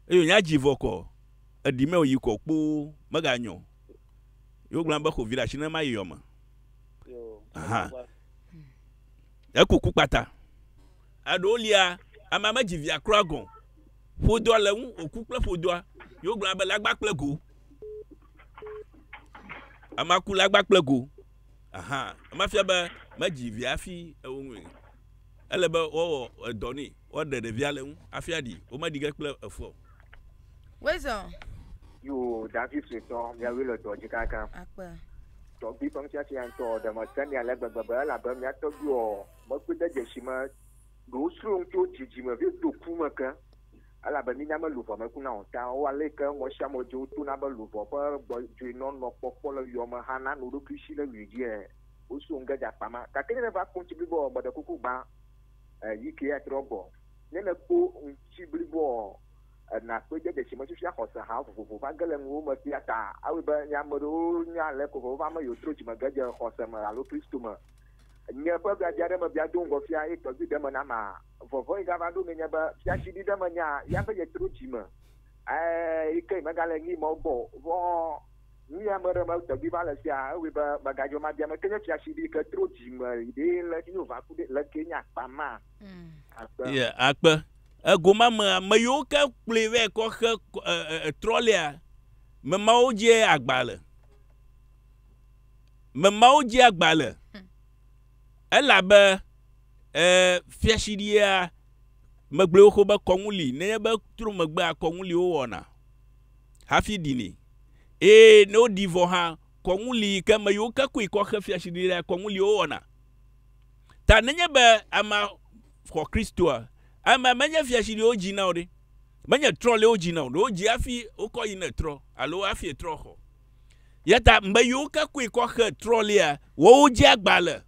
eyo nya jivo ko edime oyiko po maganyo yo glan ba ko vira shina ma yoma aha akuku pata adolia ama ma jivia kragon fodo lewun okukle fodo yo glan ba lagba plego ama ku lagba plego aha ama fia ba ma jivia fi ewun elebe wo doni wo de via lewun afia di o ma diga kple efo wezo yo David Seton ya wilo to jikaka akpa to bi pon tia tia to de ma tani ala gbagba la ba mi ato bi o mo pe de jeshima go sru to jijima bi do kuma ka ala ba ni nyama lu fo ma kuna on ta o ale ka mo sha mo jo tu na ba lu fo pa bo ju no no popo lo yo ma hana no do kishi le wi die o su nga ja pa ma ka kene ba kun ti bi bo da kuku ba yike ya trobo ne na ko ti bi bo na ko je de shima sha ko sa ha fo ba gele ngo ma ti ata awi ba nya mo do nya le ko ba ma yo tro ti ma ga je ko sa ma alo kristo ma nya ba ga ja de ma bia do ngo fia e to bi de ma na ma vovo i ga va do nya ba fia shi di de ma nya ya ba je tro ti ma ike ma ga le ni mo bo vo nya ma re ma to bi ba le fia awi ba ga jo ma bia ma ke fia shi di ke tro ti ma ide le ti no va ku de le ke nya pa ma yeah akpa goma ma yo ka pleve ko trolia me maoje agbale elabe fiashidia megble ko ba konuli ne ba tru megba konuli o wona hafi dini no divo ha kɔŋuli ke me yiwo ke koe kɔ xe fiaɖi ɖe kɔŋuliwo wɔna ta nenye be ama xɔ Kristoa ama menye fiaɖiwo dzi na wo ɖe menye trɔlewo dzi na wo ɖo dzi afi wokɔ yi ne trɔ alo afi trɔ xɔ yata me yiwo ke koe kɔ xe trɔlia wo dzi agbale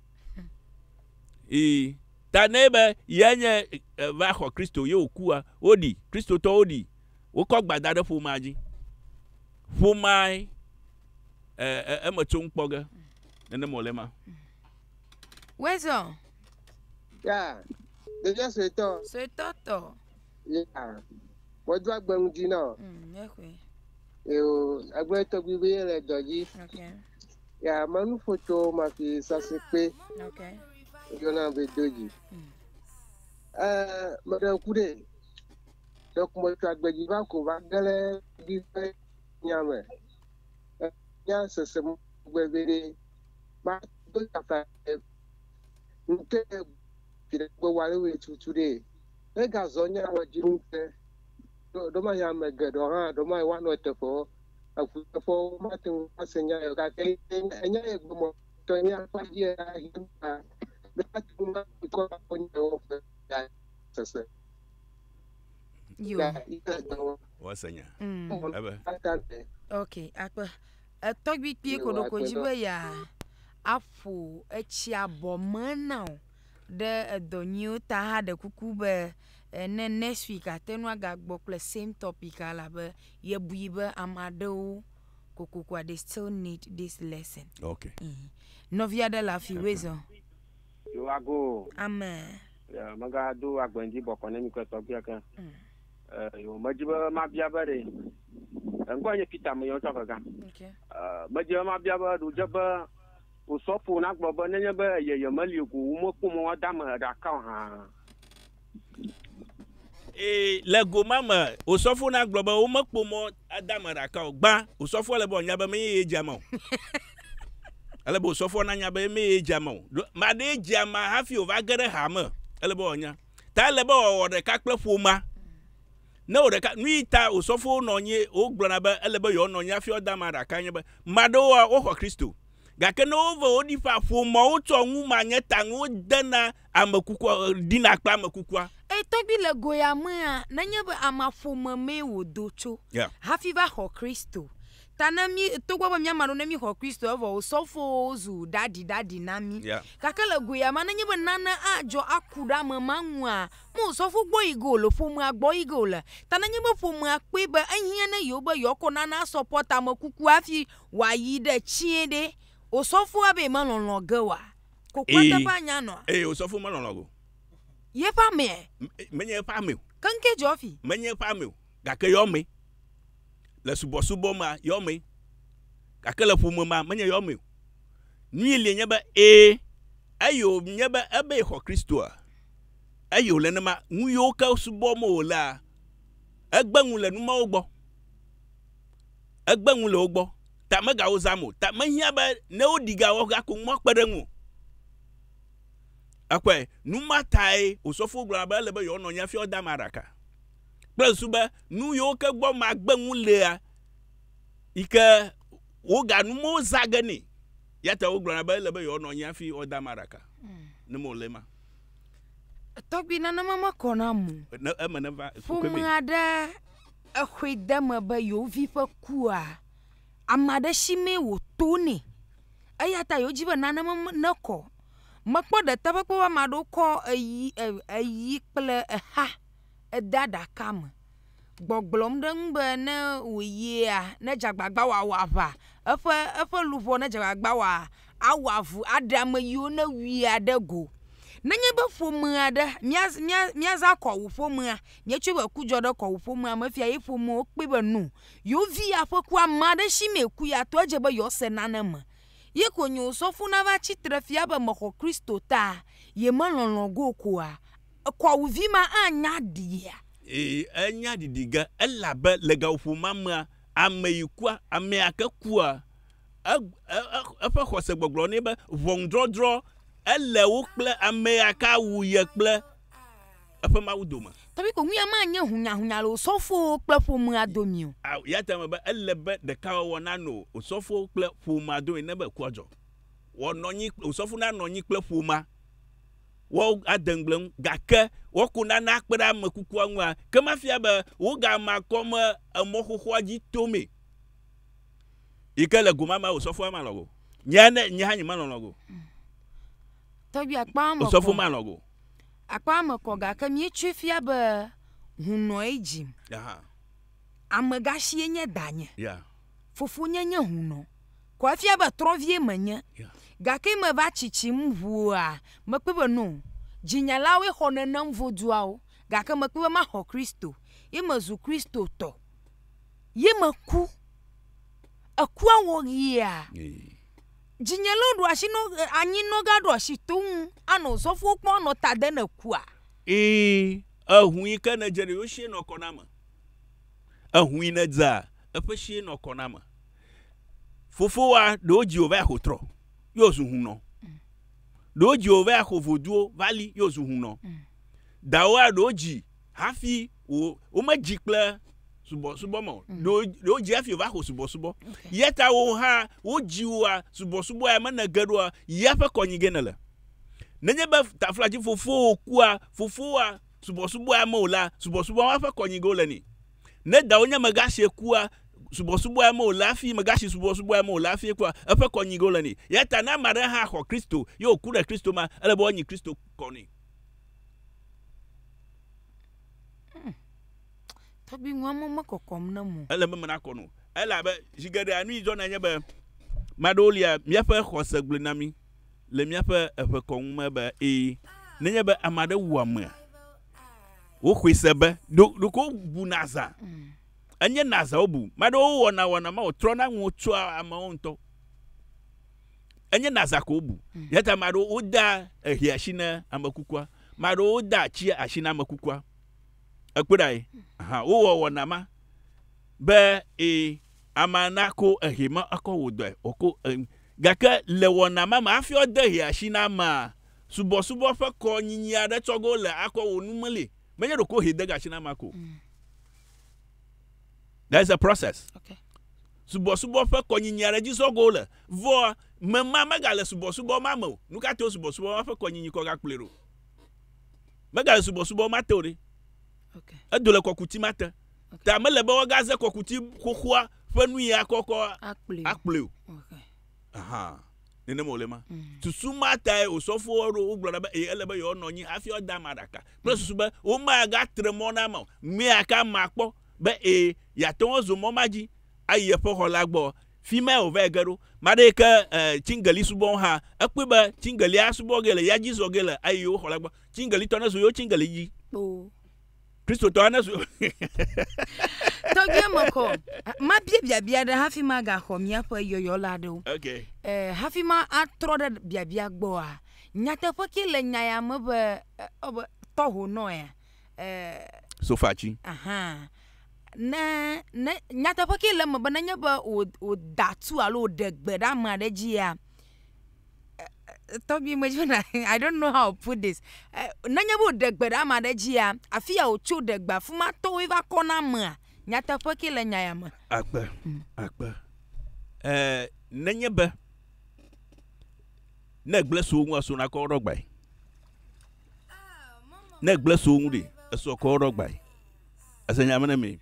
ta ne be yenye va xɔ Kristo ye wokua woɖi kristotɔ woɖi wokɔ gbada ɖe ƒomea dzi ƒomae eme tso kpɔ ge nene mo le ma Wezo ya devia soetɔ ya wɔdo agbenu dzi na agbe tɔgbi be le dɔ dzi ya manu foto mafi sase pe yona be doji mede ku de donc mo to agbeji ba ko ba gele di fe nyame ya sese mo gbebere ba do ta fa nte pire gbo wale we tutu de e ga zo nya wa ji nte do ma ya me gedo ha do ma wa no te fo afu fo ma te asenya yo ka ke enya e gbo mo to nya fa ji ya hinta be tu ma ko ko nyo fe ya sese yo wasenya okay akpa togbi pie ko do ko jibe ya afu echia bomana de donyo ta ha de kuku be ne next week atenu aga gbo ple same topic ala be ye buibe amado kokokwa they still need this lesson. Okay. Novia de la fiwezo. Yo ago. Amen. Ya maga do agbendi bokone mi ko tobi aka. Yo majiba ma bia bare. Ngwa ye Peter mo yo to ga. Okay. Majiba ma bia ba do jaba o sopo na gbo ba nenye ba ye mali ku mo ku mo da ma da ka ha. Le gomama o sofo na gbo ba o makpo mo adama da ka gba o sofo le bo nya ba me ye jama ele bo sofo na nya ba me ye jama ma de jama hafi over gere ha ma ele bo nya ta le bo o de ka kple foma na o de ka nuita o sofo no nye o gbo na ba ele bo yo no nya fi o dama da ka nya ba ma do o ho Kristo ga ke no over o di fa foma o to nwu ma nya ta nwu dana amakuku dina kpa amakuku togbi le goyama nanye be amafoma me wodocho hafi va ho Kristo tanami togwa ba miamaro na mi ho Kristo evo sofo zu dadi nami kakele goyama nanye be nana ajo akuda mama nwa mo sofo gbo igolo foma gbo igolo tananye be foma pe be ahia na yo be yoko nana support amakuku afi wayi de chiede o sofo abe malonlo gewa kokwata ba nya no o sofo malonlo ye pa me menye pa me kanke jofi menye pa me ga ke yo me le subo ma yo me ga ke le fumo ma menye yo me ni le nya ba ayo nya ba abe ho Kristo ayo le na ma wu yo ka subo mo la agbanwu le nu ma ogbo agbanwu le ogbo ta me ga ozamo ta me hia ba ne odiga wo ga ko mo kpedenwu akwe numa tai osofo gbara ba lebe yo no nya fi oda maraka plesu be nu yo ke gbo ma gbenwu le a ike wo ga nu mo zagani yata wo gbara ba lebe yo no nya fi oda maraka ne mo le ma togbi na mama kona mu na emene va kwemi ada ahwedama ba yo vi fa kua amada shime wo toni ayata yo jiba na mama nako makpo de tabakpo wa mado ko ayi kple ha dada kam gboglom de mbe na oyi a na jagbagba wa va efe luvo na jagbagba wa awavu adama yo na wi adego nanye be fomu ada miaza ko wo fomu a nyechu be kujo de ko wo fomu a mafia ye fomu okpe be nu yo vi afoku amade shimeku ya to je be yo se nanama ye konyo sofu na va chitre fia ba mo Kristo ta ye malonlo go kwa uvi ma anya dia anya didiga elabe lega ufu mama ameyikwa ameakakua afa khose gboglo ni be vondrodro ele wo kple ameaka wu ye kple eƒe mawu dome. Tɔbi ko ŋuya ma nye hunya le osɔfo kple ƒomea domi o. Ya ta me be ele be ɖeka wɔwɔ nano osɔfo kple ƒomea dome ne be ku adzɔ. Wɔnɔ nyi osɔfo na nɔ nyi kple ƒomea. Wo adengblem gake wo ko nana kpe ɖe ame kukua ŋua ke mafia be wo ga ma kɔme emɔ xoxoa dzi tome. Ike le gomama osɔfo ma lɔgo. Nye ha nye ma lɔgo. Tɔbi akpa me. Osɔfo ma lɔgo. Akpa me kɔ gake mi tso fia be hunɔ edzim. Ame gashi nye danye. Fofo nye hunɔ. Ko fia be trɔvie menye. Gake me va tsitsim ʋua me kpe be no dzinyalawe xɔ nenem voduawo gake me kpe be ma xɔ Kristo ye me zu Kristo tɔ ye me ku ekua wɔ ɣia dzinyalo ɖo asi no anyi no ga ɖo asi to ŋu anɔ sɔfo kpɔ nɔ ta de ne kua ehu yi ke ne dze ɖe wo sie nɔ kɔ na me ehu yi ne dza eƒe sie nɔ kɔ na me fofowa ɖewo dzi wo va xotrɔ yo zu hunɔ ɖewo dzi wo va xɔ voduwo vali yo zu hunɔ dawoa ɖewo dzi hafi wo me dzi kple subɔsubɔ me ɖewo dzi hafi wo va xɔ subɔsubɔ yeta wo hã wo dzi woa subɔsubɔ ya mene ge ɖoa ya ƒe kɔnyige ne le nenye be tafladzi fofowo kua fofowa subɔsubɔ ya me o la subɔsubɔ ma ƒe kɔnyige le ni ne dawo nye megasi kua subɔsubɔ ya me o la fi megasi subɔsubɔ ya me o la fi kua eƒe kɔnyige le ni yeta na ma ɖe hã xɔ Kristo ye o ku ɖe Kristo ma ele be wo nyi Kristo kɔni. Tɔbi ŋua me kɔkɔm ne mo. Ele me na kɔ no. Ele abe zigede anu yi dzɔ na nye be maɖewo lia míaƒe xɔse gblẽ na mi le míaƒe eƒe kɔŋu me be nenye be ame aɖe wu amea wo xɔe se be ɖoko bu naza enye naza wo bu maɖewo wɔna ma wotrɔ na ŋu tsoa amewo ŋutɔ enye naza ko bu yata maɖewo woda ehia asi na ame kukua maɖewo woda atsi asi na ame kukua ekpe ɖa ye wo wɔna ma be ama na ko ehi ma akɔ wo dɔe oko gake le wɔna ma hafi ɔde ehia asi na ma subɔsubɔ ƒe kɔ nyinyi aɖe tsɔgo le akɔ wo numeli menye ɖoko he de gasi na ma ko. There is a process. Okay. Subɔsubɔ ƒe kɔnyinyi aɖe dzi zɔgo le vɔ mema megale subɔsubɔ ma me o nu ka to subɔsubɔ ma ƒe kɔnyinyi kɔ gakplɔe ɖo megale subɔsubɔ ma te o ɖe edo le kɔkuti ma te ta mele be wogaze kɔkuti xoxoa ƒe nu ya kɔkɔ akplɔe o nenema wòle ma susu ma tae osɔfowo ɖo wogblɔ na be ele be yewoanɔ anyi hafi woada ama ɖaka kple susu be womagatre mɔ na ma o miaka ma kpɔ be yate wo zo mɔ ma dzi ayi eƒe xɔ la gbɔ fi ma wo va ge ɖo maɖe yi ke tsingeli subɔ hã ekpe be tsingelia subɔ ge le ya dzi zɔ ge le ayi wo xɔ la gbɔ tsingeli tɔ ne zo yo tsingeli dzi Kristo tɔ ne zo tɔgbie me kɔ ma biabia ɖe hafi ma gaxɔ míaƒe yɔyɔ la ɖewo hafi ma atrɔ ɖe biabia gbɔa nyateƒe ke le nya ya me be tɔho nɔ ya sofachi ne nyateƒe ke le me be nenye be o datu alo o de gbe ɖe ame aɖe dzi ya tɔbi me dzona I don't know how to put this nenye be o de gbe ɖe ame aɖe dzi ya afi ya o tso de gbe afi ma tɔwo va kɔ na amea nyateƒe ke le nya ya me akpe nenye be ne gble so ŋu eso na kɔ ɖɔ gbae ne gble so ŋu de eso kɔ ɖɔ gbae ase nya me ne me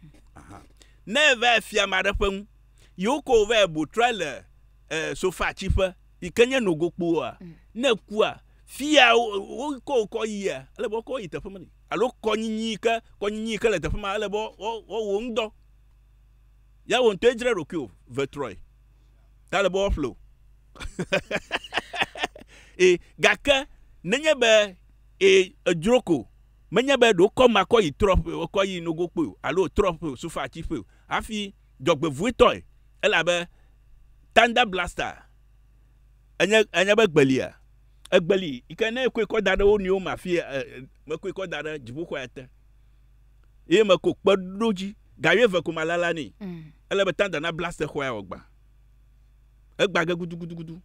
ne va fia ma ɖe ƒe ŋu yiwo ko va botra le sofa tsiƒe yi ke nye nogo kpoa ne kua fia wo ko kɔ yia ele be kɔ yi teƒe me alo kɔnyinyi ke le teƒe ma ele be wo ŋdɔ ya wo ŋutɔ edzre ɖokui vetrɔe ta le be wɔƒlo gake nenye be edzroko menye be ɖo kɔ ma kɔ yi trɔƒe kɔ yi nogo kpo alo trɔƒe sofa tsiƒe hafi dzɔgbevutɔe elabe thunder blaster enye be gbelia egbeli ike ne koe kɔ da ɖe wo niwo ma fi me koe kɔ da ɖe dziƒoxɔ ya te ye me ko kpe ɖo dzi gawie ve ko ma lala ne ele be thunder na blaster xɔ ya wɔ egba ge gudugudugudu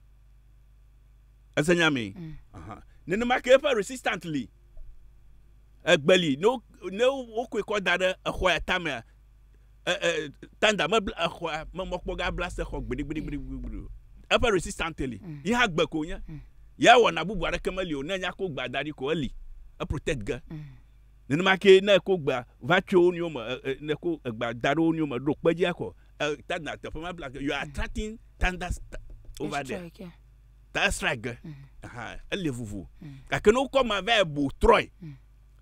ese nya me nenema ke eƒe resistant li egbeli no okwe ko da de exɔ ya tame tanda me exɔ me mokpo ga blast exɔ gbedigbedigbedigbedigbedu eƒe resistantly yi ha gbe ko nya ya wɔna bubu aɖeke meli o ne nya ko gba da ɖi ko eli protect ge nenema ke ne ko gba va tso wo nyo me ne ko gba da ɖo wo nyo me ɖo kpedzi akɔ tanda teƒe ma blast you are attracting thunder over there ta strike ge ele vuvu gake no ko ma va bu troy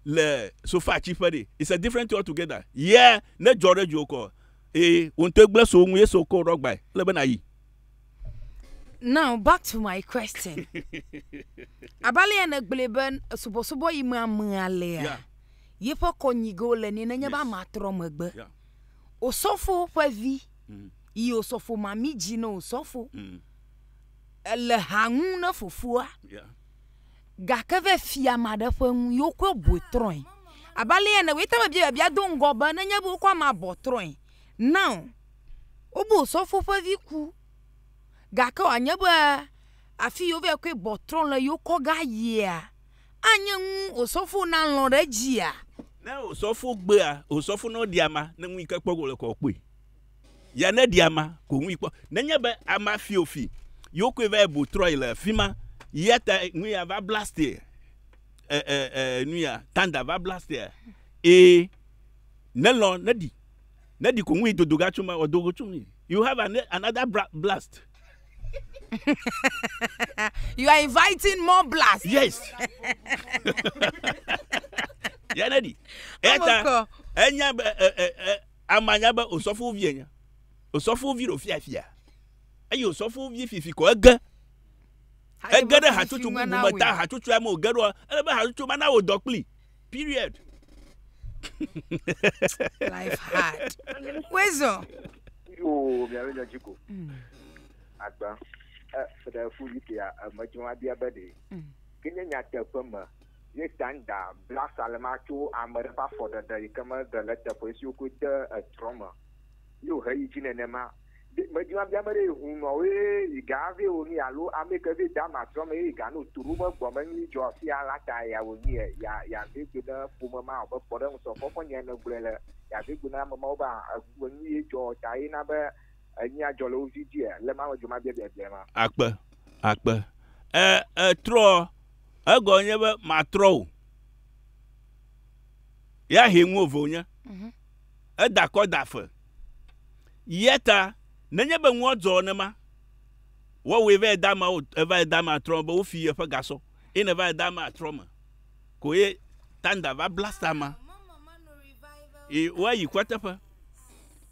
le sofa chife de it's a different altogether yeah ne jore joko on te gble so nwe so ko rogba le be na yi. Now back to my question. Abale na gleben subo imamale ya. Yepo konyigo le ni na nyeba matro megbe. Osofo pavi. Yi osofo mami jino osofo. Le hangu na fofua. Gakave fia madafon yoko botron. Abale na weta bia don goba na nyabu kwa ma botron. Now obo osofo pavi ku. Gaka anyaba afi yo ve kwe botron le yoko ga yia. Anyen osofo na lore jia. Na osofo gbe a osofo no diama na nwi ka kpogo le ko pe. Ya na diama ko nwi kpo. Na nyaba ama fi ofi. Yoko ve botron le fima. Yeta nwi va blaster. Nwi tanda va blaster. E nelon nadi. Nadi ko nwi dodoga chuma odogo chumi. You have another blast. You are inviting more blasts. Yes. Ya nadi. Eta enya amanya ba osofo vie nya. Osofo vie ro fiafia. Ayo osofo vie fifi ko ega. Ega de hatutu mu mata hatutu am ogero. Ebe hatutu mana wo dokli. Period. Life hard. Wezo. Yo, mi areja jiko. Agba. For the food you are much more be a body. Can you not tell Puma? You stand there, blast Alamacho, and Marafa for the come the letter for you could a trauma. You heard in an Emma. But you have Yamare whom away, you gave only a low America Dama from a Gano to Ruba, Bomani, Josia Lata, I will hear ya big with the Puma, but for them so often Yana Brella, ya big with Namamoba, when you George, I never. Anya jolo vidi le ma wo juma bia ma akpe tro ago nye be ma tro ya henwu ovonya da ko da fe yeta nenye be nwo dzo ne ma wo we ve da ma o eva da ma tro be wo fi e fa gaso ina va da ma tro ma ko ye tanda va blasta ma wa yi kwatefa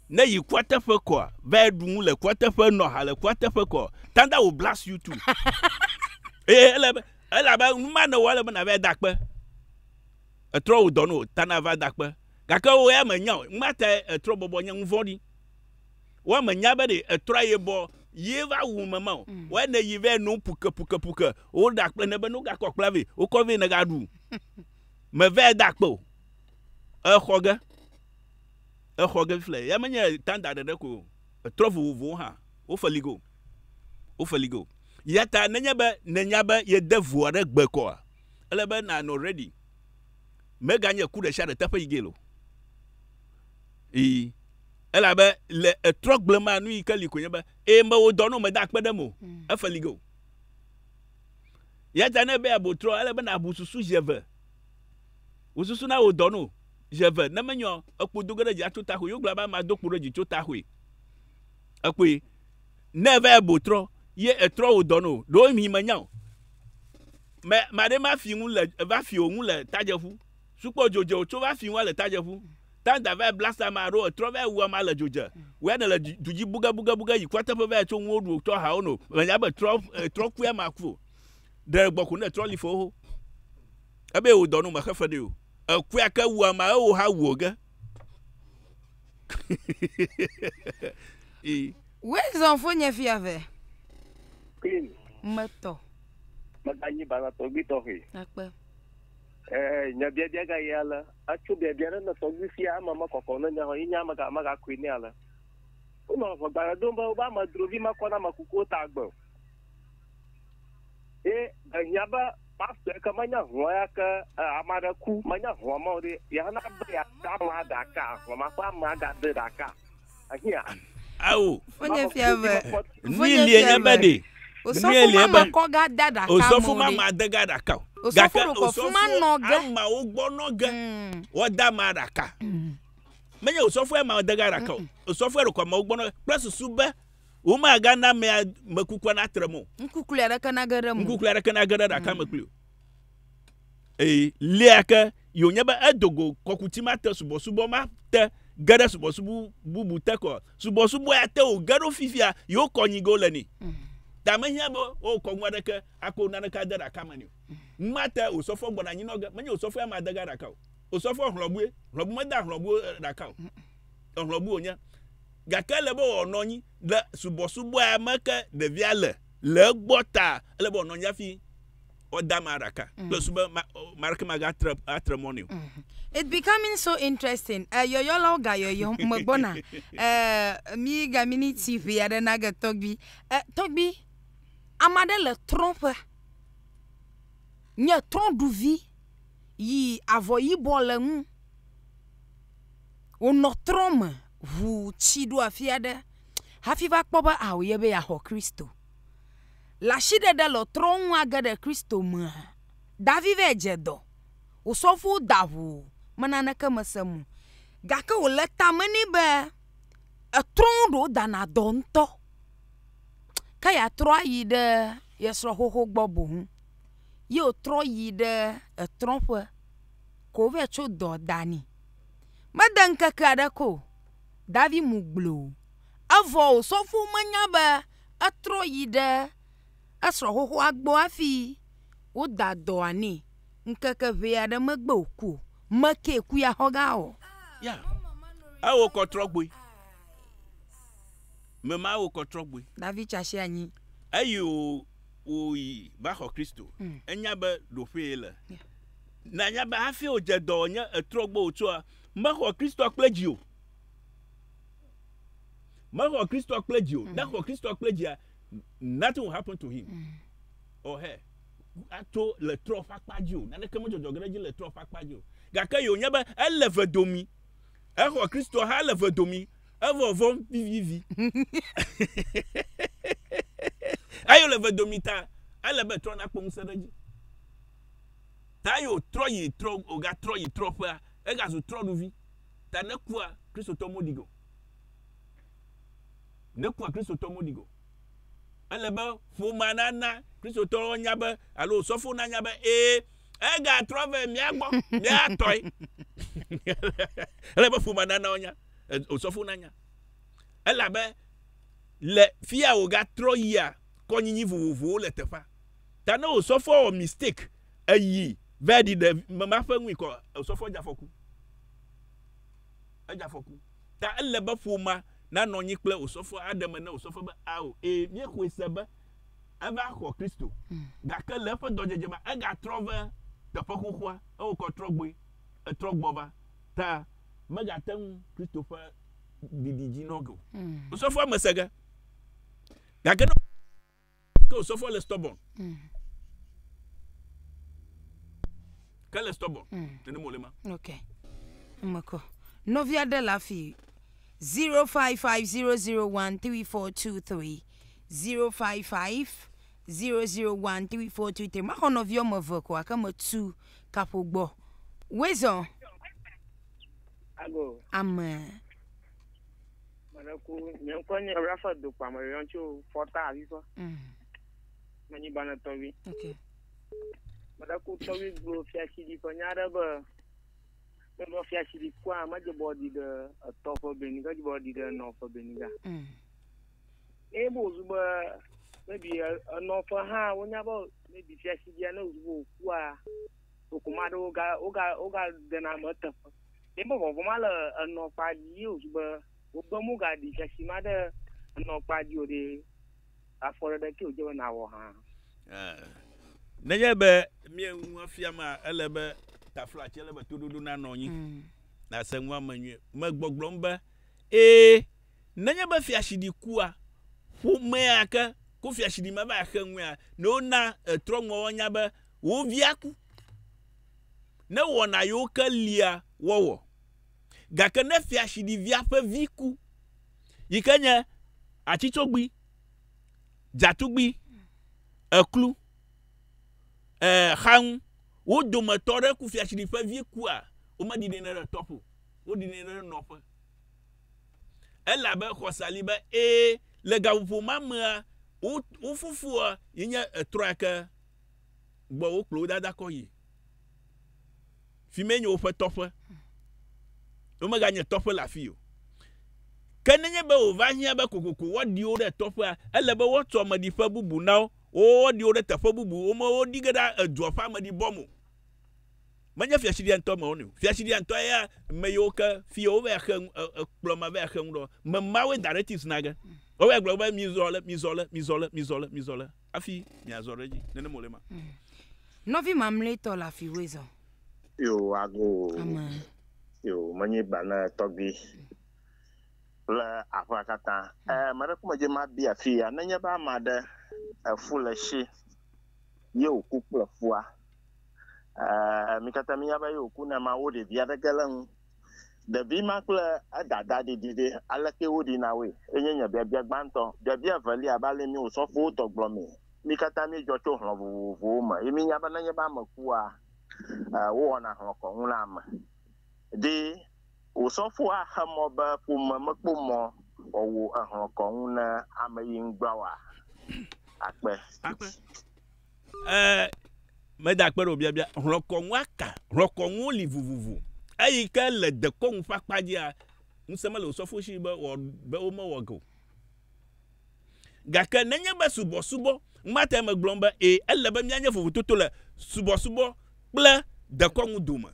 na yi kwatefa ko va du le kwatefa no ha le kwatefa ko tanda will blast you too ela ba ma na wala na va dakpe etro do no tanda va dakpe gaka wo ya manya mata etro bobo nya mvodi wa manya ba de etro ye bo ye va wu mama wa na yi ve no puka o dakpe na be no ga koklave o ko ve na ga du me va dakpe khoga fle ya manya tanda de ko trovu vu ha o faligo yata nanya ba ye devu are gbe ko ele be na no ready me ganye ku de sha de tafa igelo ela be le trogle ma nu ikali ko nyeba e ma o dono me da kpedemo e faligo yata ne be abotro ele be na abususu jeve ususu na o dono jeve na menyo akpodogere ji atuta ho yogla ba ma dokporo ji tuta ho akwe never botro ye etro odono do mi manya me made ma fi un le va fi ohun le tajefu supo jojo to va fi un le tajefu tanda va blaster ma ro etro va wu ma le jojo we na le duji buga yi kwata pe va to won odu to ha ono manya be tro ku ma ku de gboku na tro lifo ho ebe odono ma khafa de o ku aka wu ma o ha wu ga Where's on fonya fiave? Queen. Mato. Madanyi bana to bito he. Akpe. Nya bia ga yala. Achu bia na to bi fia mama kokona nya ho nya maga Queen ala. Uno fo ba do ba ma drovi ma kona makuko ta agbo. Nya ba parce que manya voya que amada ku manya voma de ya na ba ya kama daka voma pa maga de daka ahia awo Onye fiave. ni lienya bade Osofu mama ko ga dada ka mo. osofu mama daga daka Osofu ko fuma noga. ama ugbo noga oda ma daka menya osofu ma daga daka osofu ero kwa ma ugbo no plus sube uma ga na me makukwa na tremo Nkukulu ya kana garam. nkukula raka na gada daka makulu liaka yonyaba adogo kokutima te subo ma te gada subo bubu te ko subo ya te o gado fifia yo konyigo leni tamanya bo o kongwa deke ako na ka dada kamani mata o sofo gbona nyi noga manya o sofo ya ma daga daka o sofo hlobu ma da hlobu daka hlobu onya gakele bo ononyi le subo ya maka de viale le gbota le bo ononya fi o da maraka le subo maraka maga atremonio. It's becoming so interesting. Yoyola ga yoyo magbona. Mi ga mini TV ya na ga Togbi. Togbi amade le trompe. Nya tron du vie yi avoyi bole mu. Ono trom vu chidu afiade. Hafi va kpoba a oyebe ya ho Kristo. La shide de lo tron wa ga de Kristo mu. Davi vejedo. Usofu davu. Manana kama samu. Gaka uleta mani be. A trondo dana donto. Kaya tro yide. Yesro hoho gbobu. Yo tro yide. A trompe. Kove cho do dani. Madan kakada ko. Davi muglo. Avo usofu manya be. A tro yide. Asro hoho agbo afi. Uda do ani. Nkaka vea da magbo ku. Make ku ya hogao. Yeah. Awo ko trogboy. Mema awo ko trogboy. David chashi anyi. Ayo oyi ba ho Kristo. Enya ba do fele. Na nya ba afi o je do nya trogbo otu a. Ma ho Kristo akleji o. Ma ho Kristo akleji o. Na ho Kristo akleji a nothing will happen to him. Or her. Ato le trop akpajo na ne kemo jojogereji le trop akpajo gaka yo nyaba eleve domi eho Kristo ha eleve domi evo vivi ayo leve domi ta elebe tro na pom sedeji ta yo tro yi tro oga tro yi tro pa e ga so tro duvi ta ne kwa Kristo to modigo ne kwa Kristo to modigo elebe fumanana Kristo to nyabe alo sofo na nyabe ga trove mi agbo mi atoy elebe fumanana onya o sofo na nya elebe le fia o ga troya konyinyi vuvu le tefa ta na o sofo o mistake ayi vedi de mama fa nwi ko o sofo jafoku ajafoku ta elebe fuma na no nyi kle osofo adam na osofo ba awo mi ko sebe aba ko Kristo ga ka le fa dojejema aga trove de pokukwa o ko trogbe trogbo ba ta mega tem Kristo fa didiji nogo osofo amesega ga ka ko osofo le stubborn ka le stubborn ne molema Okay. Mako. Novia de la fille. 055-001-3423 055-001-3423 Mahono vyo mavoko akama tu kapogbo Wezo Ago Ama Manaku Nyankonye Rafa do Pamarioncho Forta Aviva Mani Bana Tovi Okay Manaku Tovi Glo Fiashi Panyada Ba Memo Fiashi Kwa Maja Body the top of Beniga Body the North of Beniga Able Zuba maybe a offer ha when about maybe Fiashi Diana Kwa Okumado Oga Denamata. Able of Mala and no 5 years, but Obamuga di Shashimada and no 5 years for the kill Joan our hand. Nanyebe mi fiama elebe tafla chelebe tududu na nonyi na senwa manwe magbogbomba nanyebe fiashidi kuwa fu meaka ku fiashidi maba akanwe a no na etronwo onyabe wo viaku ne wona yo ke lia wowo gake ne fiashi di via pe viku yikenya achichogbi jatugbi eklu khang wo do matore ku fiashi di pe viku a o ma di ne na topu o di ne na nope ela be khosali be le gawo mamma o fufu yinya etroaka gbo o klo dada ko yi fi menyo o fe tope o ma ganye tope la fi o kenenye be o va hia be kokoko wodi o de tope a ele be wo to ma di fa bubu now o di o de tafa bubu o ma o di gada edzo fa ma di bomo manya fi ashidi anto ma onu fi ashidi anto ya meyoka fi o ve khan ploma ve khan do ma mawe directives naga o we global mizola afi mi azoreji nene molema novi mamle to la fi wezo yo ago yo manye bana tobi la afakata mara kuma je ma bia fi ananya ba ma de afulashi yo kukula fua mikata miya ba yo kuna ma wode via de galan de bi makla adada de alake wodi na we enyenya bia gbanto bia vali abale mi osofo to gblomi mikata mi joto hlovo ma emi nya ba na nya ba makua wo na hoko nwula ma de osofo ahamo ba puma makpomo owo ahoko nwuna amayin gbawa akpe meda akpero bia rokonwa li vuvuvu ayi ka le de kon fa padia nsema le osofo shi be o mo wogo gaka nenye ba subo mata me glomba ele ba mianya vuvu toto le subo ple de kon duma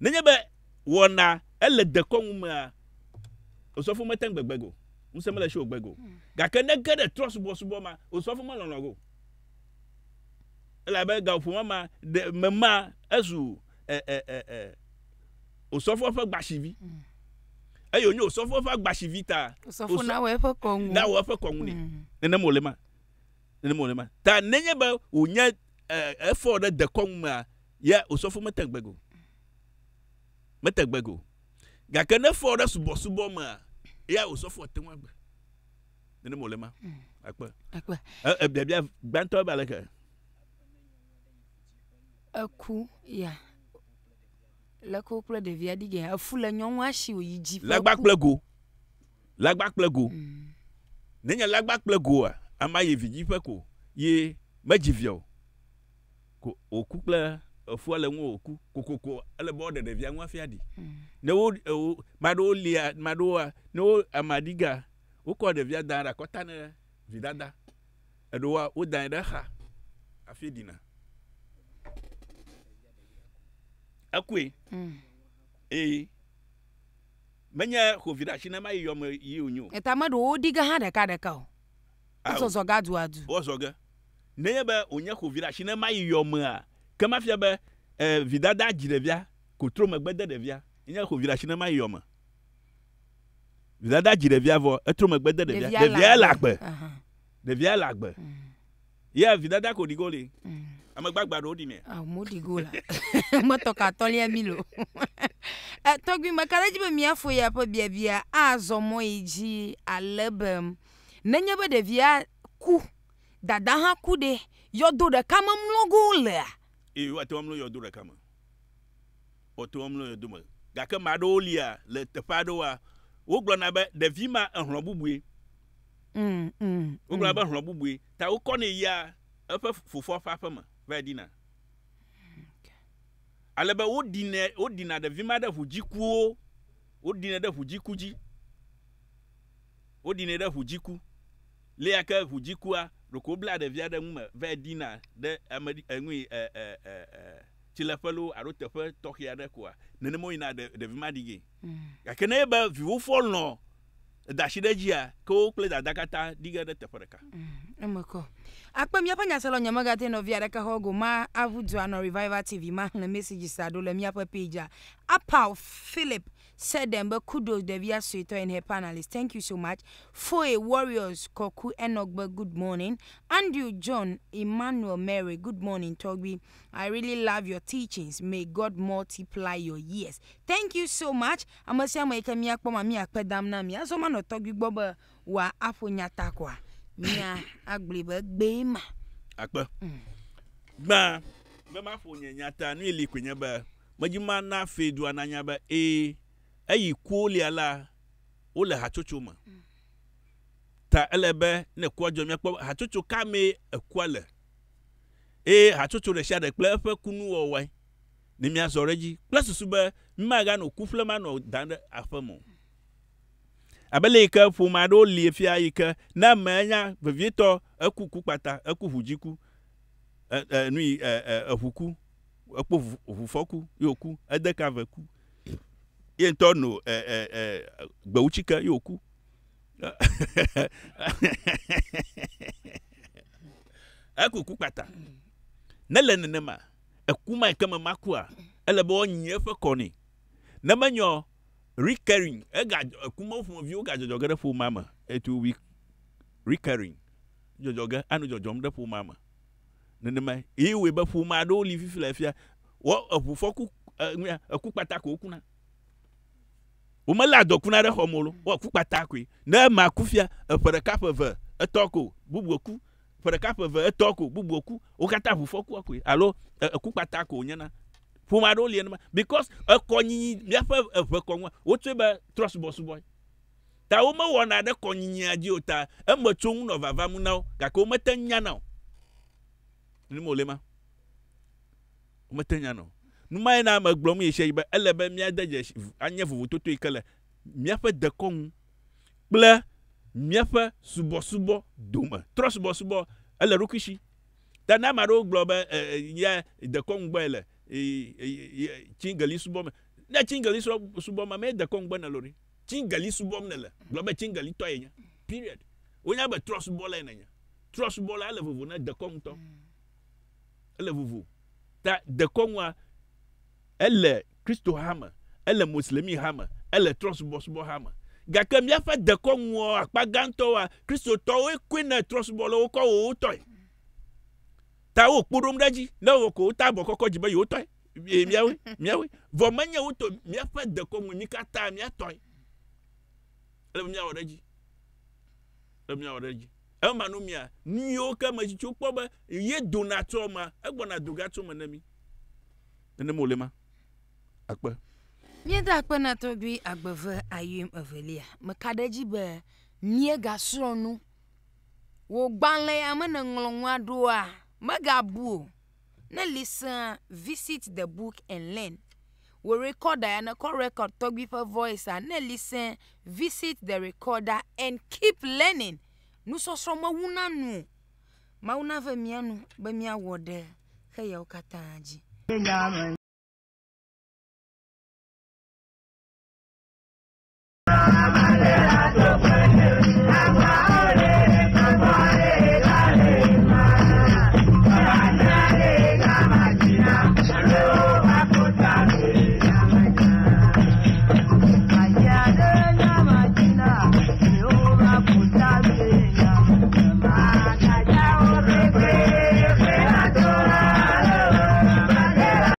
nenye ba wona ele de kon ma osofo meten gbegbego nsema le shi ogbego gaka ne gede trust subo ma osofo mo lonogo la be ga fo mama de mama azu osofo fa gbashivi ayo nyo osofo fa gbashivi ta osofo na we fa kongu ni nene molema ta nenye ba onya effort de kongu ma ya osofo metagbego ga kana for da subo ma ya osofo tenwa gba nene molema akpa bia gbanto ba leka aku ya la couple de via dige afula nyonwa shi oyiji lagba plego nenya lagba plego ama ye viji peko ye majivio ko okuple afu ale nwo oku kokoko ale bode de via nwa fiadi ne wo mado no amadiga wo ko de via dara kota ne vidada edowa wo dan de ha afidina akwe menya covid ashina ma yom yi onyo etamado odiga ha deka o osozo gadu osoga neye ba onya covid ashina ma yom a kama fia ba vidada jirevia kotro magbede devia nya covid ashina ma yom vidada jirevia vo etro magbede devia lagbe ya vidada ko digole amagbagba odi me modigola motoka tolia milo togbi makaraji be miafo ya pa bia azomo eji alebem nenya be devia ku dada ha ku de yodo de kama mlogole wato amlo yodo de kama oto yodo ma gaka madolia le tepado wa woglo na be devima ehro bubue woglo ba ehro bubue ta ukone ya afa fufo fafa ma vedina aleba odina de vima de fujikuo odina de fujikuji odina de fujiku le aka fujikua roko bla de via de mu vedina de amadi enwi tilafalo arotefe tokia de kwa nene mo ina de vima dige yakene ba vivo folno da shidejia ko ple da dakata diga de tefereka emako Akpa mi apa nyasalo nyamaga te no via ka hogo ma avudu ano Revival TV ma na message sado le mi apa page. Apa Philip said them but kudos the via suito and her panelists. Thank you so much. For a Warriors Koku Enogba, good morning. Andrew John Emmanuel Mary, good morning Toby. I really love your teachings. May God multiply your years. Thank you so much. Amasia ma ikami akpo ma mi akpedam na mi. Aso ma no Toby boba wa apo nyata kwa. Mia aglibe gbema akpa ba ma fo nyata no eli kwenya ba majima na fedu ananya ba ayi kwoli ala o le hachocho ma ta elebe ne kwajo mi akpa hachocho ka me akwale hachocho le sha de kple fe kunu owai ni mi azoreji plus suba mi ma ga no kuflema no dan afamo abele ka fuma do liefia yika na manya vevieto akuku pata akuhujiku nui ahuku apofufoku yoku edeka veku yento no gbauchika yoku akuku pata nelenenema akuma kama makua elebo nyefe koni na manyo recurring kuma from view ga jojo for mama it will be recurring jojo anu jojo mde for mama nenema we ba for ma do live filafia wo afufoku akupata ko kuna o mala dokuna re homolo wo akupata ko na ma kufia for the cap of a toko bubuoku for the cap of a toko bubuoku o kata afufoku ko alo akupata ko nyana Fumado lienma because a conyi yafa konwa woteba trust boss boy ta o ma wona de konyi ajiota e matung no vava mu now ka ko matanya now ni molema o matanya now no mai na maglom ye shey ba elebe mi adaje anya vuvu toto ikele mi afa de kon ble mi afa subo doma trust boss boy ele rukishi ta na maro globe ya de kon gbele chingali subom na chingali subom me de kongba na lori chingali subom na la globe chingali to yenya period onya be trust bola na nya trust bola ala vuvu na de kong to ala vuvu ta de kongwa elle Christo hama elle muslimi hama elle trust boss bo hama gaka mi afa de kongwo akpaganto wa Christo to we kwina trust bola wo ko wo to ta o kpurum daji na wo ko ta bo kokko jiba yo toy miawe vo manya wo to mi afa de ko mu kata mi atoy le mi awodaji e ma no mia ni o ka ma chichu kpo ba ye donato ma egbona dogato ma na mi ne mo lema akpa mi da akpa na to bi agbeve ayim avelia makadaji be nie ga sronu wo gbanle ya ma na nglonwa do a Magabu. Na listen, visit the book and learn. We record and record talk before voice and na listen, visit the recorder and keep learning. Nu so ma wuna nu. Ma wuna ve mianu be mia wode. Kaya ukataji.